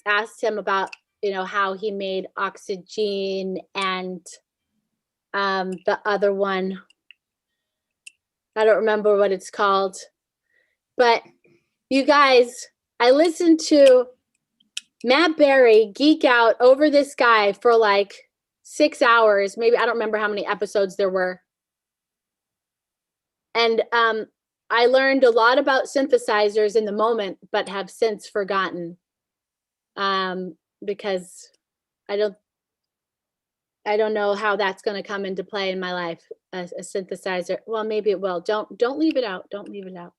asked him about how he made Oxygen and the other one. I don't remember what it's called. But you guys, I listened to Matt Berry geek out over this guy for like 6 hours. Maybe, I don't remember how many episodes there were. And I learned a lot about synthesizers in the moment, but have since forgotten because I don't know how that's going to come into play in my life. A synthesizer. Well, maybe it will. Don't leave it out. Don't leave it out.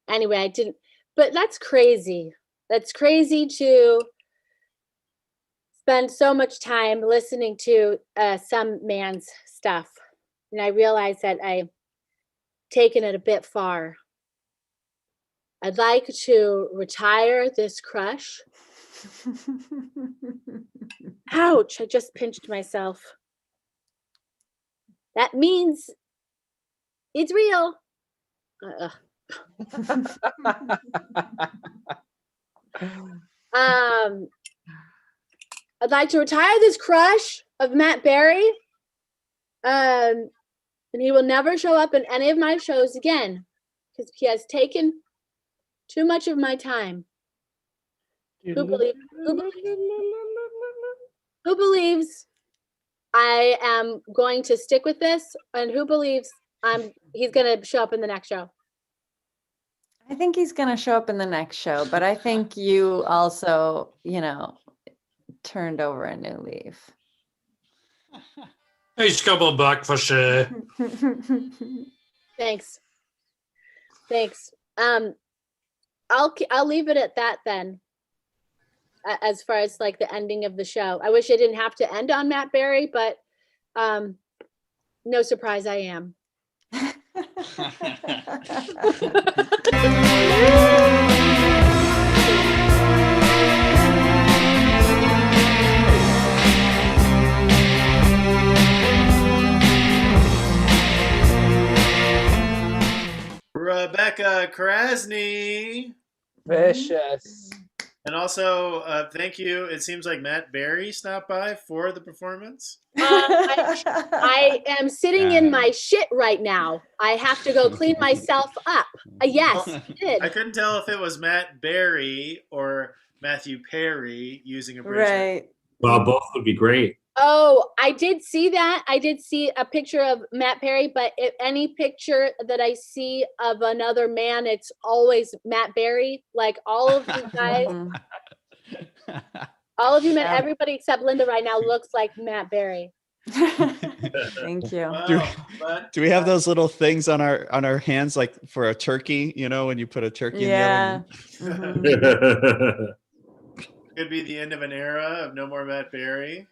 Anyway, I didn't, but that's crazy. That's crazy to spend so much time listening to some man's stuff. And I realize that I've taken it a bit far. I'd like to retire this crush. Ouch, I just pinched myself. That means it's real. I'd like to retire this crush of Matt Berry. And he will never show up in any of my shows again because he has taken too much of my time. Who believes I am going to stick with this, and who believes he's going to show up in the next show? I think he's going to show up in the next show, but I think you also, turned over a new leaf. Hey, scubble back for sure. Thanks. I'll leave it at that then. As far as like the ending of the show, I wish I didn't have to end on Matt Berry, but no surprise, I am. Rebecca Krasny. Vicious. And also, thank you. It seems like Matt Berry stopped by for the performance. I am sitting in my shit right now. I have to go clean myself up. Yes, I did. I couldn't tell if it was Matt Berry or Matthew Perry using a bridge. Right. Well, both would be great. Oh, I did see that. I did see a picture of Matt Perry, but if any picture that I see of another man, it's always Matt Berry. Like all of you guys, all of you men, everybody except Linda right now looks like Matt Berry. Thank you. Do we have those little things on our hands, like for a turkey? When you put a turkey in the oven. Could be the end of an era of no more Matt Berry.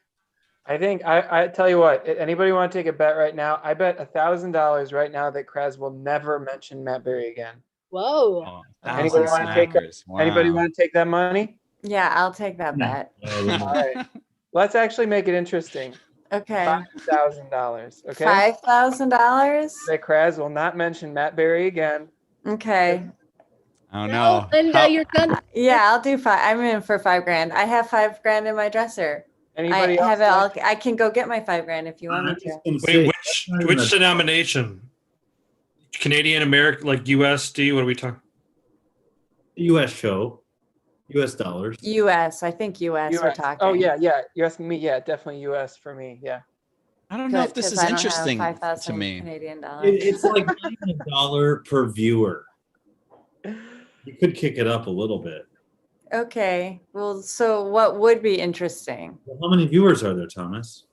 I think I tell you what. Anybody want to take a bet right now? I bet $1,000 right now that Kraz will never mention Matt Berry again. Whoa! Oh, anybody want to take that? Wow. Anybody want to take that money? Yeah, I'll take that bet. All right. Let's actually make it interesting. Okay. $5,000. Okay. $5,000. That Kraz will not mention Matt Berry again. Okay. Oh no, Linda, you're done. Yeah, I'll do $5. I'm in for $5,000. I have $5,000 in my dresser. Anybody I have else it all. I can go get my $5,000 if you want me to. Wait, which denomination? Canadian, American, like USD? What are we talking? US show, US dollars. US, I think US we're talking. Oh yeah. You asked me, yeah, definitely US for me, yeah. I don't know if this is interesting to me. Canadian dollars. It's like $1 per viewer. You could kick it up a little bit. Okay. Well, so what would be interesting? Well, how many viewers are there, Thomas?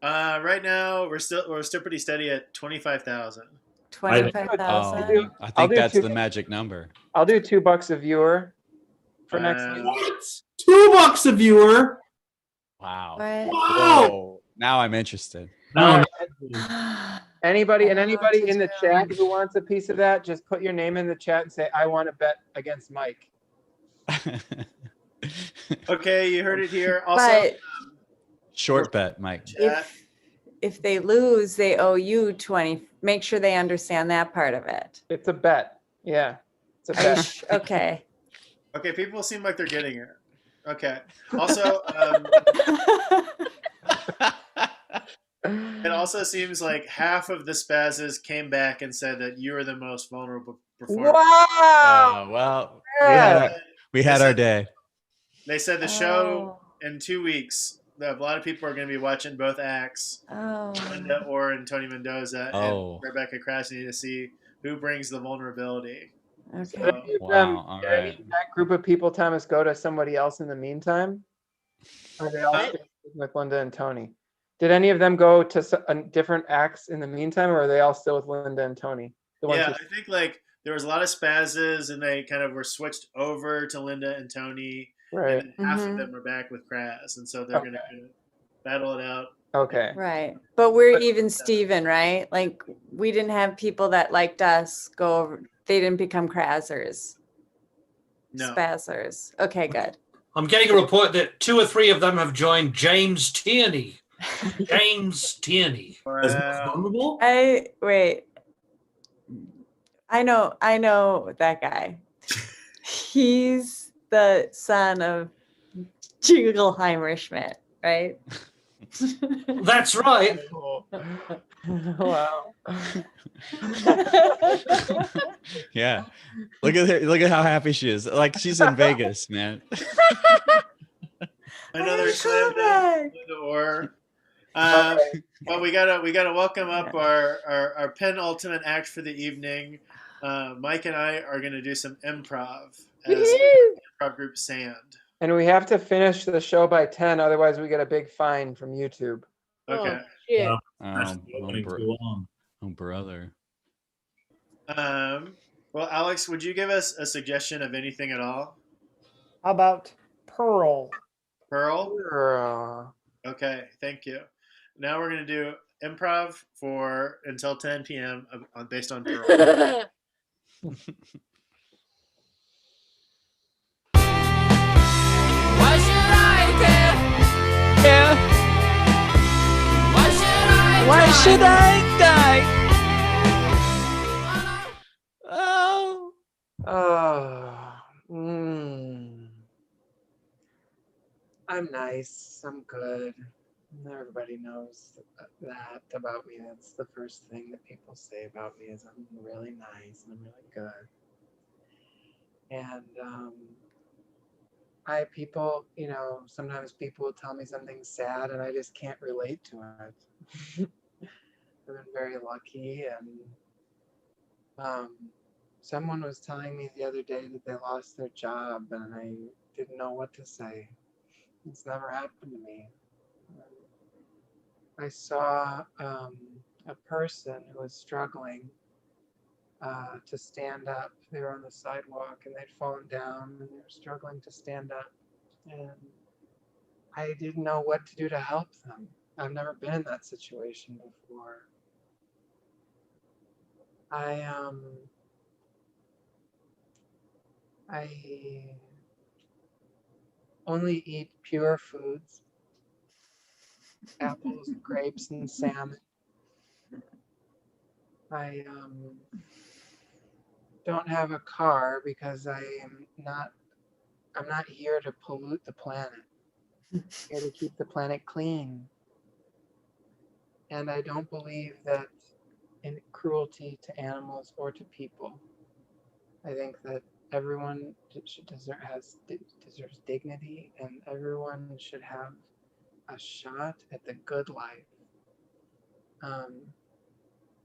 Right now, we're still pretty steady at 25,000. 25,000. I think that's the magic number. I'll do $2 a viewer for next week. What? $2 a viewer? Wow. What? Whoa. Now I'm interested. Anybody in the chat who wants a piece of that, just put your name in the chat and say, I want to bet against Mike. Okay, you heard it here. Also, short bet, Mike. If they lose, they owe you 20. Make sure they understand that part of it. It's a bet. Yeah, it's a bet. Okay. Okay, people seem like they're getting it. Okay. Also, it also seems like half of the spazzes came back and said that you are the most vulnerable performer. Wow. Well, Yeah. we had our day. They said the show in 2 weeks, a lot of people are going to be watching both acts, Linda Orr and Tony Mendoza and Rebecca Krasny, to see who brings the vulnerability. Okay. So, That group of people, Thomas, go to somebody else in the meantime. Are they all still with Linda and Tony? Did any of them go to different acts in the meantime, or are they all still with Linda and Tony? Yeah, I think like there was a lot of spazzes, and they kind of were switched over to Linda and Tony, right. and then half of them are back with Kraz, and so they're going to battle it out. Okay. Right. But we're even Steven, right? Like we didn't have people that liked us go over. They didn't become Krazzers. No. Spazzers. Okay, good. I'm getting a report that 2 or 3 of them have joined James Tierney. James Tierney. Wow. Wait. I know that guy. He's the son of Jingleheimer Schmidt, right? That's right. Wow. Yeah. Look at her. Look at how happy she is. Like she's in Vegas, man. Another slam down the door. But we gotta welcome up our penultimate act for the evening. Mike and I are gonna do some improv as improv group Sand. And we have to finish the show by 10, otherwise we get a big fine from YouTube. Okay. Yeah. Oh, brother. Well, Alex, would you give us a suggestion of anything at all? How about Pearl? Pearl? Okay, thank you. Now we're going to do improv for until 10 p.m. Based on Pearl. Why should I care? Yeah. Why should I die? Oh. I'm nice. I'm good. Everybody knows that about me. That's the first thing that people say about me is I'm really nice and I'm really good. And sometimes people will tell me something sad and I just can't relate to it. I've been very lucky, and someone was telling me the other day that they lost their job and I didn't know what to say. It's never happened to me. I saw a person who was struggling to stand up. They were on the sidewalk and they'd fallen down and they were struggling to stand up. And I didn't know what to do to help them. I've never been in that situation before. I only eat pure foods. Apples, grapes, and salmon. I don't have a car because I'm not here to pollute the planet. I'm here to keep the planet clean. And I don't believe that in cruelty to animals or to people. I think that everyone deserves dignity, and everyone should have a shot at the good life.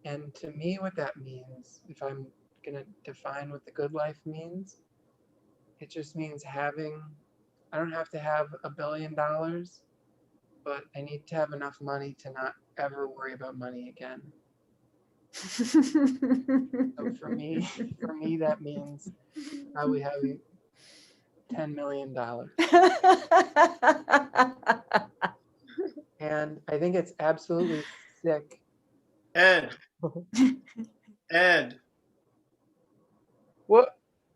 And to me, what that means, if I'm going to define what the good life means, it just means I don't have to have $1 billion, but I need to have enough money to not ever worry about money again. So for me, that means probably having $10 million. And I think it's absolutely sick. Ed.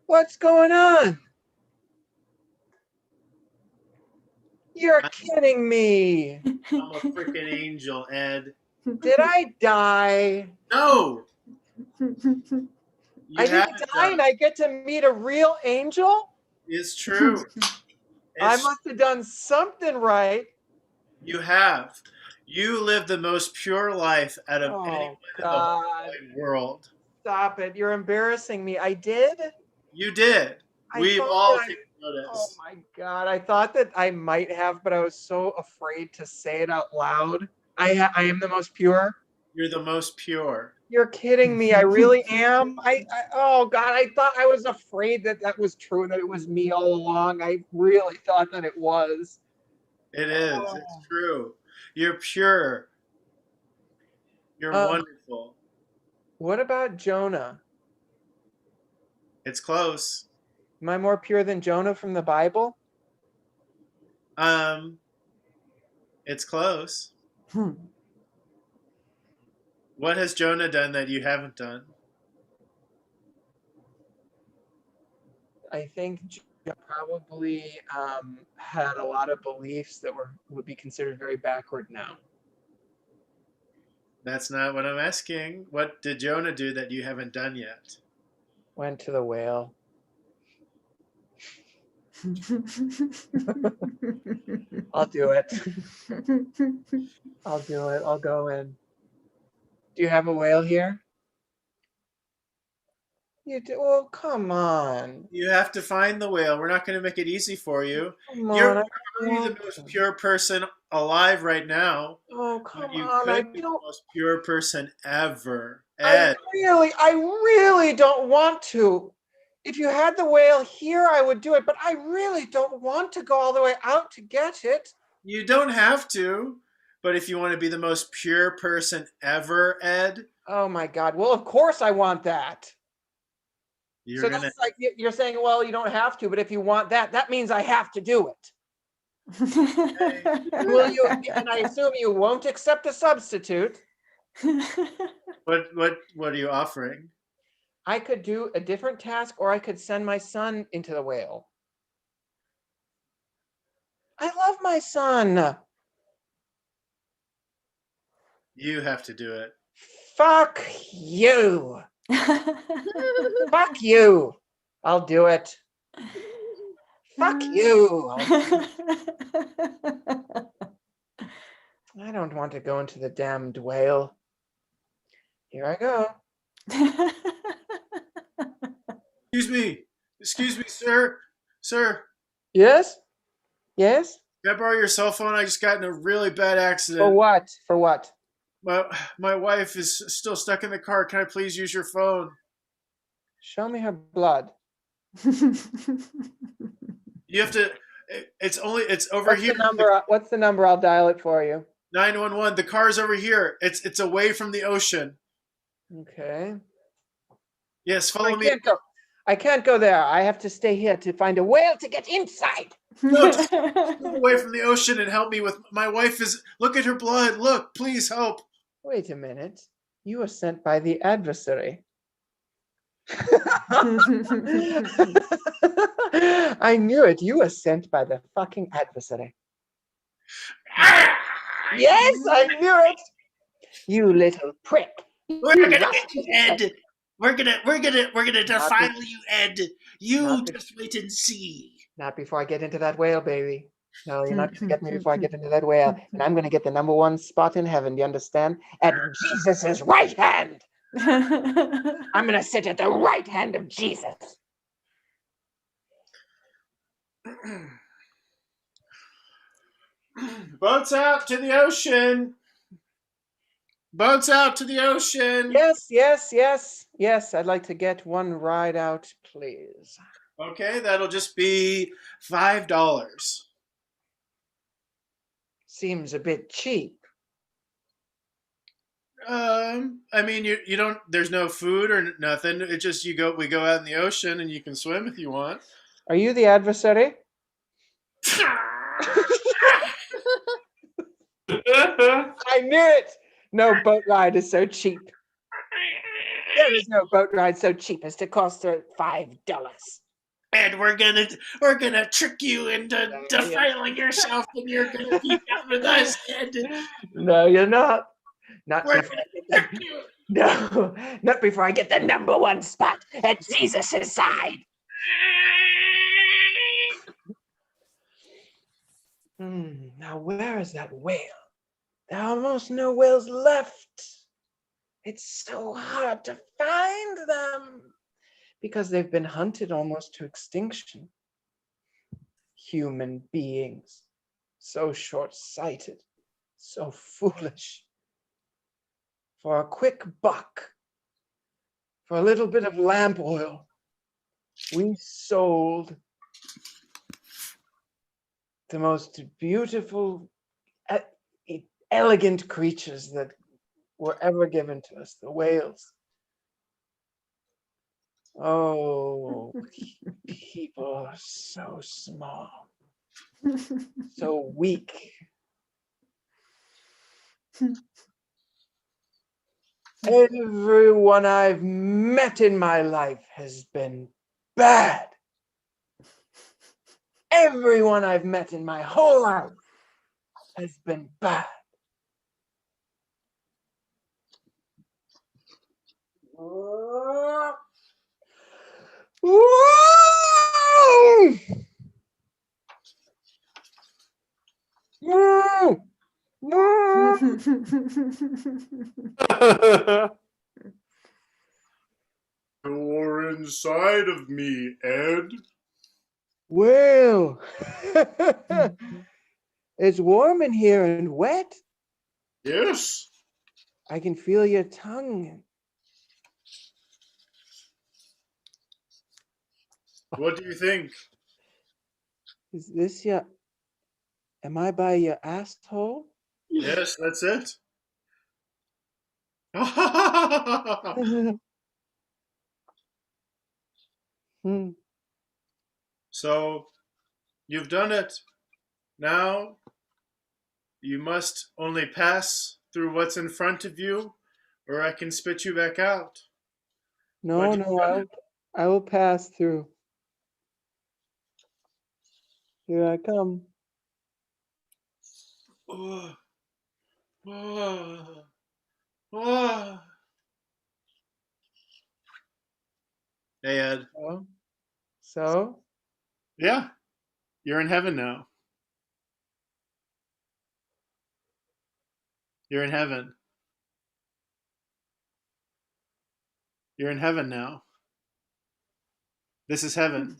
What's going on? You're kidding me. I'm a freaking angel, Ed. Did I die? No. I didn't die and I get to meet a real angel? It's true. I must have done something right. You have. You live the most pure life out of anyone in the whole wide world. Stop it. You're embarrassing me. I did? You did. We've all taken notice. Oh my God. I thought that I might have, but I was so afraid to say it out loud. I am the most pure? You're the most pure. You're kidding me. I really am. Oh God, I thought I was afraid that was true, that it was me all along. I really thought that it was. It is. It's true. You're pure. You're wonderful. What about Jonah? It's close. Am I more pure than Jonah from the Bible? It's close. What has Jonah done that you haven't done? I think Jonah probably had a lot of beliefs that would be considered very backward now. That's not what I'm asking. What did Jonah do that you haven't done yet? Went to the whale. I'll do it. I'll do it. I'll go in. Do you have a whale here? You do? Oh, come on. You have to find the whale. We're not going to make it easy for you. Come on. You're I probably the want most to. pure person alive right now. Oh, come But you on. I could be the don't. most pure person ever. I Ed, really don't want to. If you had the whale here, I would do it, but I really don't want to go all the way out to get it. you don't have to. But if you want to be the most pure person ever, Ed, Oh my God. Well, of course I want that. you're So going to. that's like you're saying, well, you don't have to, but if you want that, that means I have to do it. Will you? And I assume you won't accept a substitute. What are you offering? I could do a different task, or I could send my son into the whale. I love my son. You have to do it. Fuck you. Fuck you. I'll do it. Fuck you. I don't want to go into the damned whale. Here I go. Excuse me, sir. Sir, Yes? Yes? can I borrow your cell phone? I just got in a really bad accident. For what? For what? My wife is still stuck in the car. Can I please use your phone? Show me her blood. You have to. It's over What's here. the number? What's the number? I'll dial it for you. 911. The car's over here. It's away from the ocean. Okay. Yes, follow me. I can't go there. I have to stay here to find a whale to get inside. No, just move away from the ocean and help me with my wife. Look at her blood. Look, please help. Wait a minute. You were sent by the adversary. I knew it. You were sent by the fucking adversary. Yes, I knew it. You little prick. We're gonna get you, Ed. We're gonna defile you, Ed. You just wait and see. Not before I get into that whale, baby. No, you're not gonna get me before I get into that whale. And I'm gonna get the #1 spot in heaven, do you understand? At Jesus' right hand. I'm gonna sit at the right hand of Jesus. Boats out to the ocean. Boats out to the ocean. Yes. I'd like to get one ride out, please. Okay, that'll just be $5. Seems a bit cheap. I mean, you don't. There's no food or nothing. It just we go out in the ocean and you can swim if you want. Are you the adversary? I knew it. No boat ride is so cheap. There is no boat ride so cheap as to cost her $5. And we're gonna trick you into defiling yourself, and you're gonna be down with us, Ed. No, you're not. Not We're before gonna trick you. No, not before I get the #1 spot at Jesus' side. Now where is that whale? There are almost no whales left. It's so hard to find them because they've been hunted almost to extinction. Human beings, so short-sighted, so foolish. For a quick buck, for a little bit of lamp oil, we sold the most beautiful, elegant creatures that were ever given to us, the whales. Oh, people are so small, so weak. Everyone I've met in my life has been bad. Everyone I've met in my whole life has been bad. You're inside of me, Ed. Well, it's warm in here and wet. Yes. I can feel your tongue. What do you think? Is this your? Am I by your asshole? Yes, that's it. So, you've done it. Now, you must only pass through what's in front of you, or I can spit you back out. No, no, I will pass through. Here I come. Oh, oh, oh. Hey, Ed. So? Yeah, you're in heaven now. You're in heaven. You're in heaven now. This is heaven.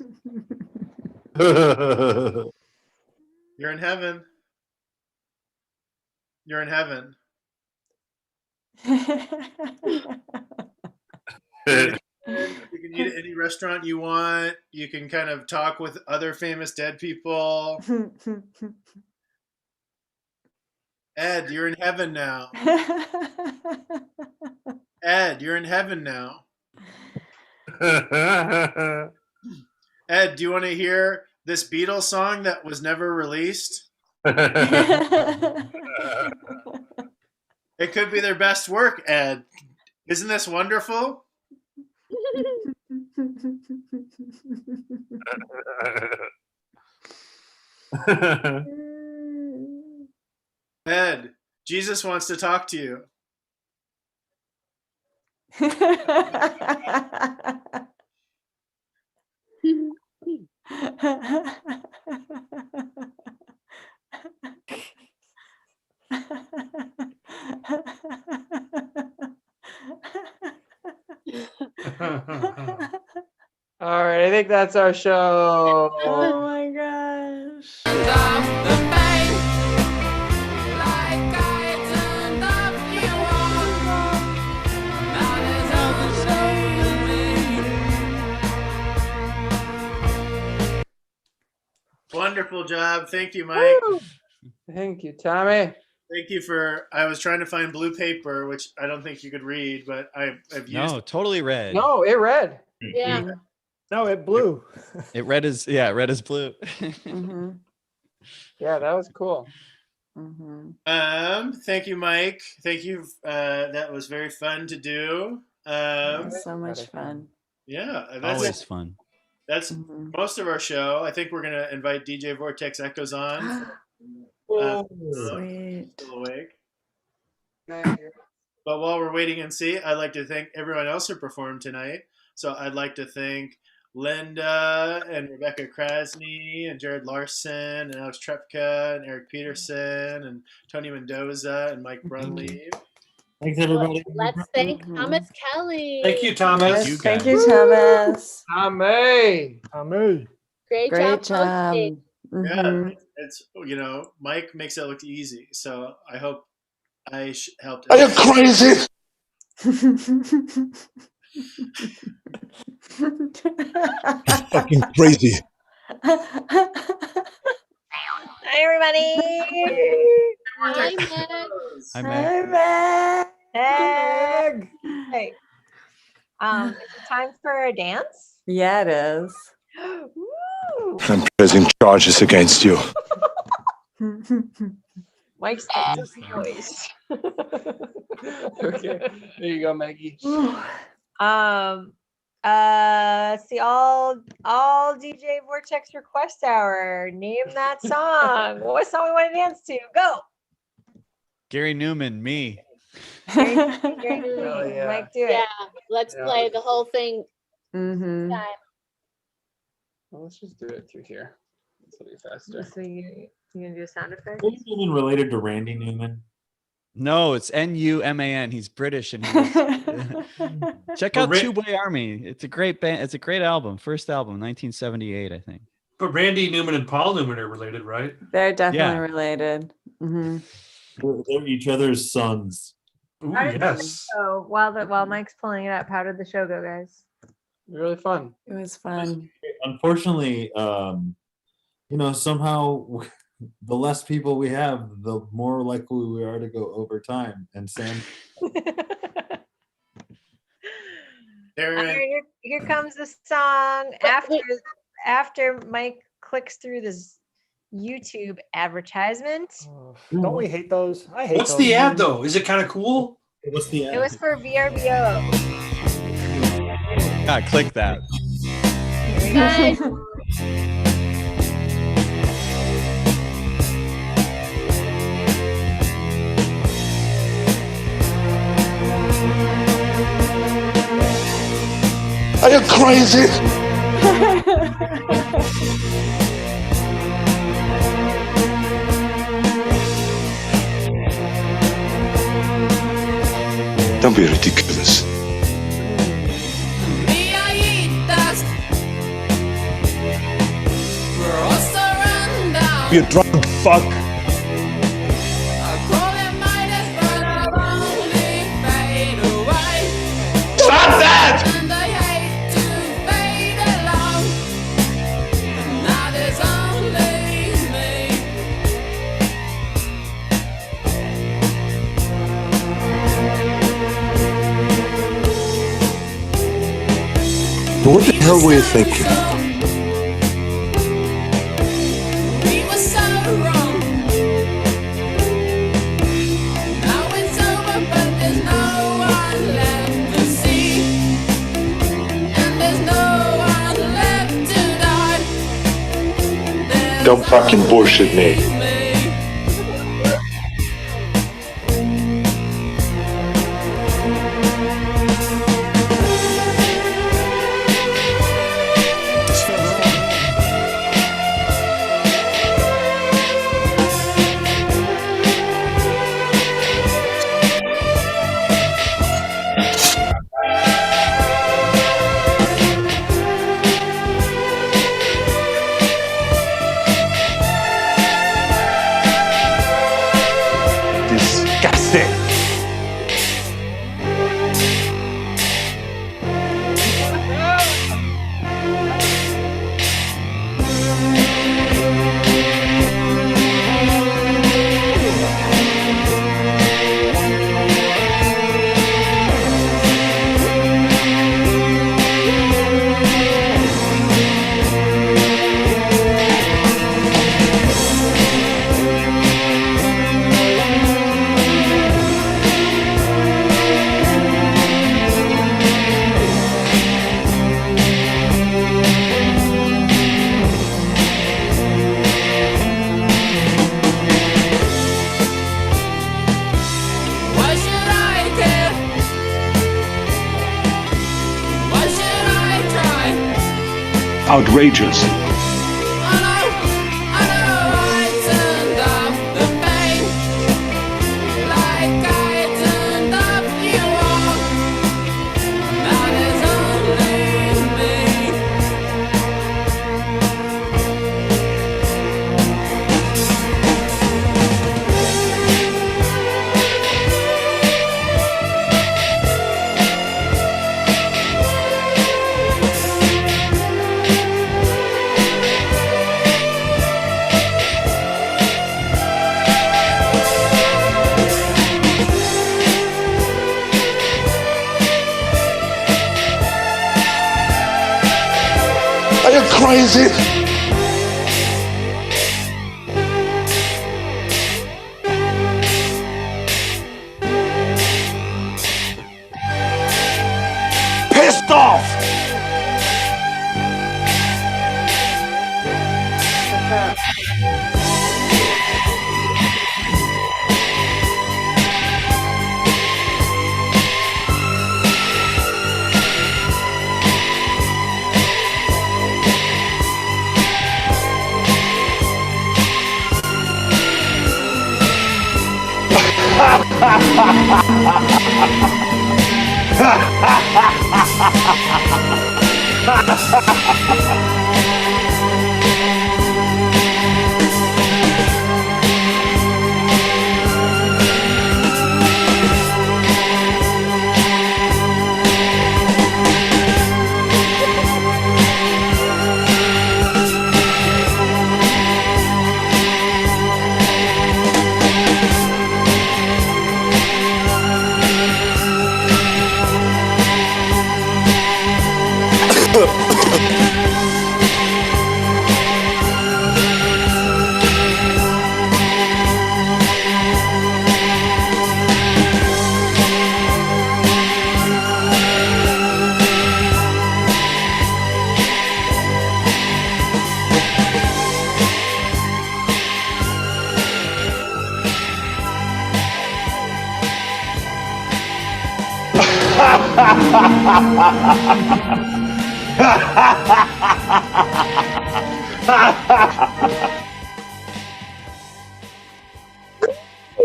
You're in heaven. You're in heaven. You can eat at any restaurant you want. You can kind of talk with other famous dead people. Ed, you're in heaven now. Ed, you're in heaven now. Ed, do you want to hear this Beatles song that was never released? It could be their best work, Ed. Isn't this wonderful? Ed, Jesus wants to talk to you. All right, I think that's our show. Oh my gosh. Wonderful job. Thank you, Mike. Woo! Thank you, Tommy. Thank you for. I was trying to find blue paper, which I don't think you could read, but I've used. No, totally red. No, it read. Yeah. No, it blew. It red as red as blue. Mm-hmm. Yeah, that was cool. Mm-hmm. Thank you, Mike. Thank you. That was very fun to do. So much fun. Yeah, that's Always fun. That's most of our show. I think we're gonna invite DJ Vortex Echoes on. Sweet. Still awake. But while we're waiting and see, I'd like to thank everyone else who performed tonight. So I'd like to thank Linda and Rebecca Krasny and Jared Larson and Alex Trepka and Eric Peterson and Tony Mendoza and Mike Brunley. Thanks, everybody. Let's thank Thomas Kelly. Thank you, Thomas. Thank you, Thomas. Tommy. Great Great job. job. hosting. Yeah, it's Mike makes it look easy. So I hope I helped. Are you crazy? Fucking crazy. everybody. Hi, Meg. Hi, Meg. Hi, Meg. Meg. Hey. Is it time for a dance? Yeah, it is. Woo! I'm pressing charges against you. Mike's the voice. Okay, there you go, Maggie. See all DJ Vortex request hour. Name that song. What song we want to dance to? Go. Gary Newman, me. Gary, Oh, yeah. Mike, do it. Yeah, let's Yeah. play the whole thing. Mm-hmm. Time. Well, let's just do it through here. This will be faster. So you gonna do a sound effect? Is Newman related to Randy Newman? No, it's Numan. He's British, and check out Two Boy Army. It's a great band. It's a great album. First album, 1978, I think. But Randy Newman and Paul Newman are related, right? They're definitely Yeah. related. Mm-hmm. They're each other's sons. Ooh, How did yes. So while Mike's pulling it up, how did the show go, guys? Really fun. It was fun. Unfortunately, somehow the less people we have, the more likely we are to go over time. And Sam, They're All right, here comes the song after Mike clicks through this YouTube advertisement. Oh, don't we hate those? I hate What's those. the ad though? Is it kind of cool? what's the It was for VRBO. Yeah, click that. Guys, Are you crazy? Don't be ridiculous. You drunk fuck. Stop that! What the hell were you thinking? Don't fucking bullshit me. Disgusting. Outrageous. crazy? Pissed off!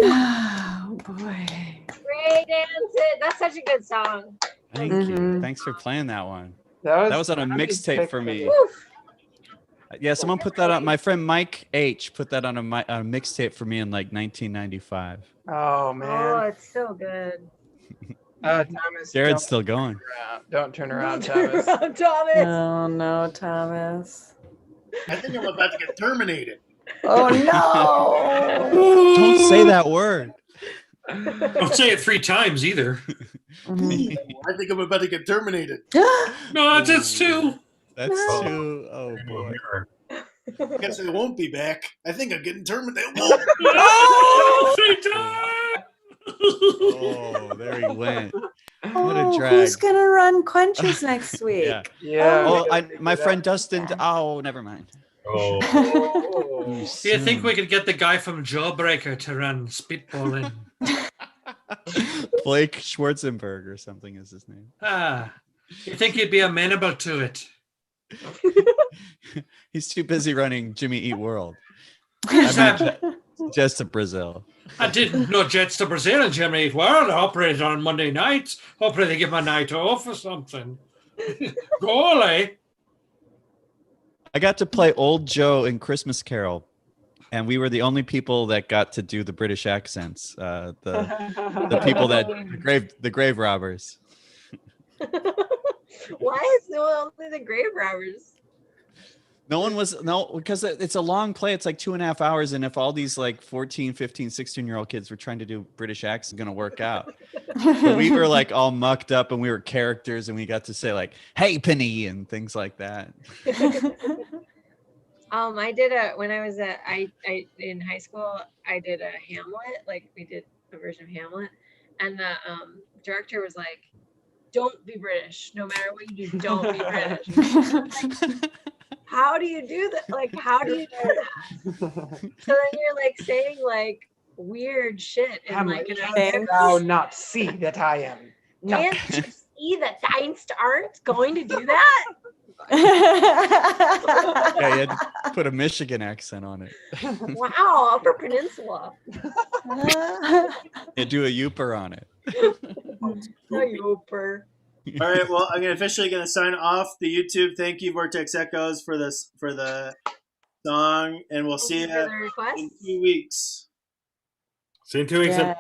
Oh boy. Great answer. That's such a good song. Thank you. Thanks for playing that one. That was on a pretty mixtape for pick me. Oof. Yeah, someone put that on. My friend Mike H put that on a mixtape for me in like 1995. Oh Oh, man. it's so good. Thomas. Jared's still going. Don't turn around, Turn Thomas. around, Thomas. Oh no, Thomas. I think I'm about to get terminated. Oh no. Don't say that word. Don't say it 3 times either. I think I'm about to get terminated. No, that's 2. That's No. 2. Oh boy. Guess I won't be back. I think I'm getting terminated. Oh, 3 times. Oh, there he went. What a Oh, drag. who's gonna run quenches next week? Yeah. Yeah. Oh, we gotta figure my it friend out. Dustin. Oh, never mind. Oh, Oh. Do you think we could get the guy from Jawbreaker to run Spitballin? Blake Schwarzenberg or something is his name. You think he'd be amenable to it? He's too busy running Jimmy Eat World. Who's I that? mean, just to Brazil. I didn't know Jets to Brazil and Jimmy Eat World operated on Monday nights. Hopefully they give him a night off or something. Golly. I got to play Old Joe in Christmas Carol, and we were the only people that got to do the British accents. The people that the grave robbers. Why is only the grave robbers? No one was because it's a long play. It's like 2.5 hours. And if all these like 14, 15, 16-year-old kids were trying to do British accents, going to work out. But we were like all mucked up and we were characters and we got to say like, hey, Penny and things like that. I did when I was in high school, I did a Hamlet, like we did a version of Hamlet. And the director was like, don't be British. No matter what you do, don't be British. Like, how do you do that? Like, how do you do that? So then you're like saying like weird shit and Hamlet, like canst thou not see that I am? Can't you see that Deinst aren't going to do that? Yeah, you had to put a Michigan accent on it. Wow, Upper Peninsula. You do a Youper on it. No Youper. All right, well, I'm officially going to sign off the YouTube. Thank you, Vortex Echoes, for the song, and we'll see you in 2 weeks. See you in 2 weeks. Yeah.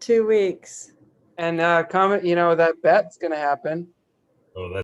2 weeks. And comment, that bet's gonna happen. Oh, that's